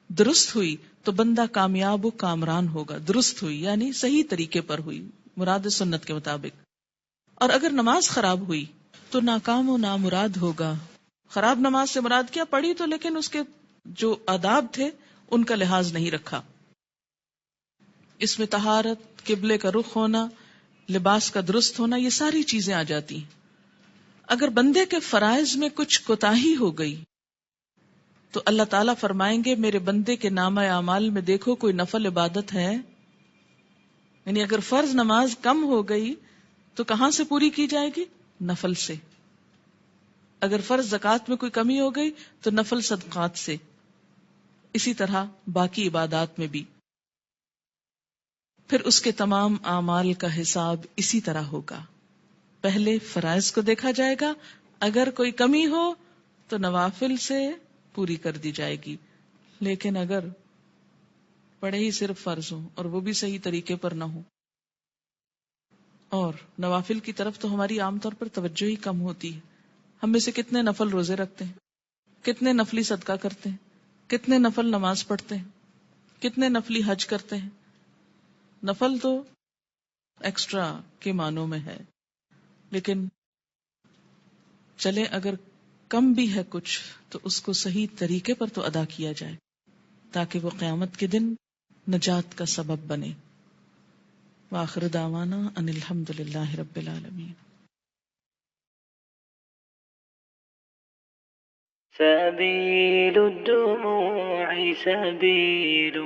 درست ہوئی تو بندہ کامیاب و کامران ہوگا. درست ہوئی یعنی صحیح طریقے پر ہوئی، مراد سنت کے مطابق. اور اگر نماز خراب ہوئی تو ناکام و نامراد ہوگا. خراب نماز سے مراد کیا؟ پڑھی تو لیکن اس کے جو آداب تھے ان کا لحاظ نہیں رکھا. اس میں طہارت، قبلے کا رخ ہونا، لباس کا درست ہونا، یہ ساری چیزیں آ جاتی ہیں. اگر بندے کے فرائض میں کچھ کوتاہی ہو گئی تو اللہ تعالیٰ فرمائیں گے میرے بندے کے نامہ اعمال میں دیکھو کوئی نفل عبادت ہے. یعنی اگر فرض نماز کم ہو گئی تو کہاں سے پوری کی جائے گی؟ نفل سے. اگر فرض زکوٰۃ میں کوئی کمی ہو گئی تو نفل صدقات سے. اسی طرح باقی عبادات میں بھی. پھر اس کے تمام اعمال کا حساب اسی طرح ہوگا. پہلے فرائض کو دیکھا جائے گا، اگر کوئی کمی ہو تو نوافل سے پوری کر دی جائے گی. لیکن اگر پڑھے ہی صرف فرض ہوں اور وہ بھی صحیح طریقے پر نہ ہو، اور نوافل کی طرف تو ہماری عام طور پر توجہ ہی کم ہوتی ہے. ہم میں سے کتنے نفل روزے رکھتے ہیں؟ کتنے نفلی صدقہ کرتے ہیں، کتنے نفل نماز پڑھتے ہیں، کتنے نفلی حج کرتے ہیں. نفل تو ایکسٹرا کے معنوں میں ہے، لیکن چلے اگر کم بھی ہے کچھ تو اس کو صحیح طریقے پر تو ادا کیا جائے تاکہ وہ قیامت کے دن نجات کا سبب بنے. وآخر دعوانا ان الحمد للہ رب العالمین. سبيل الدموع سبيل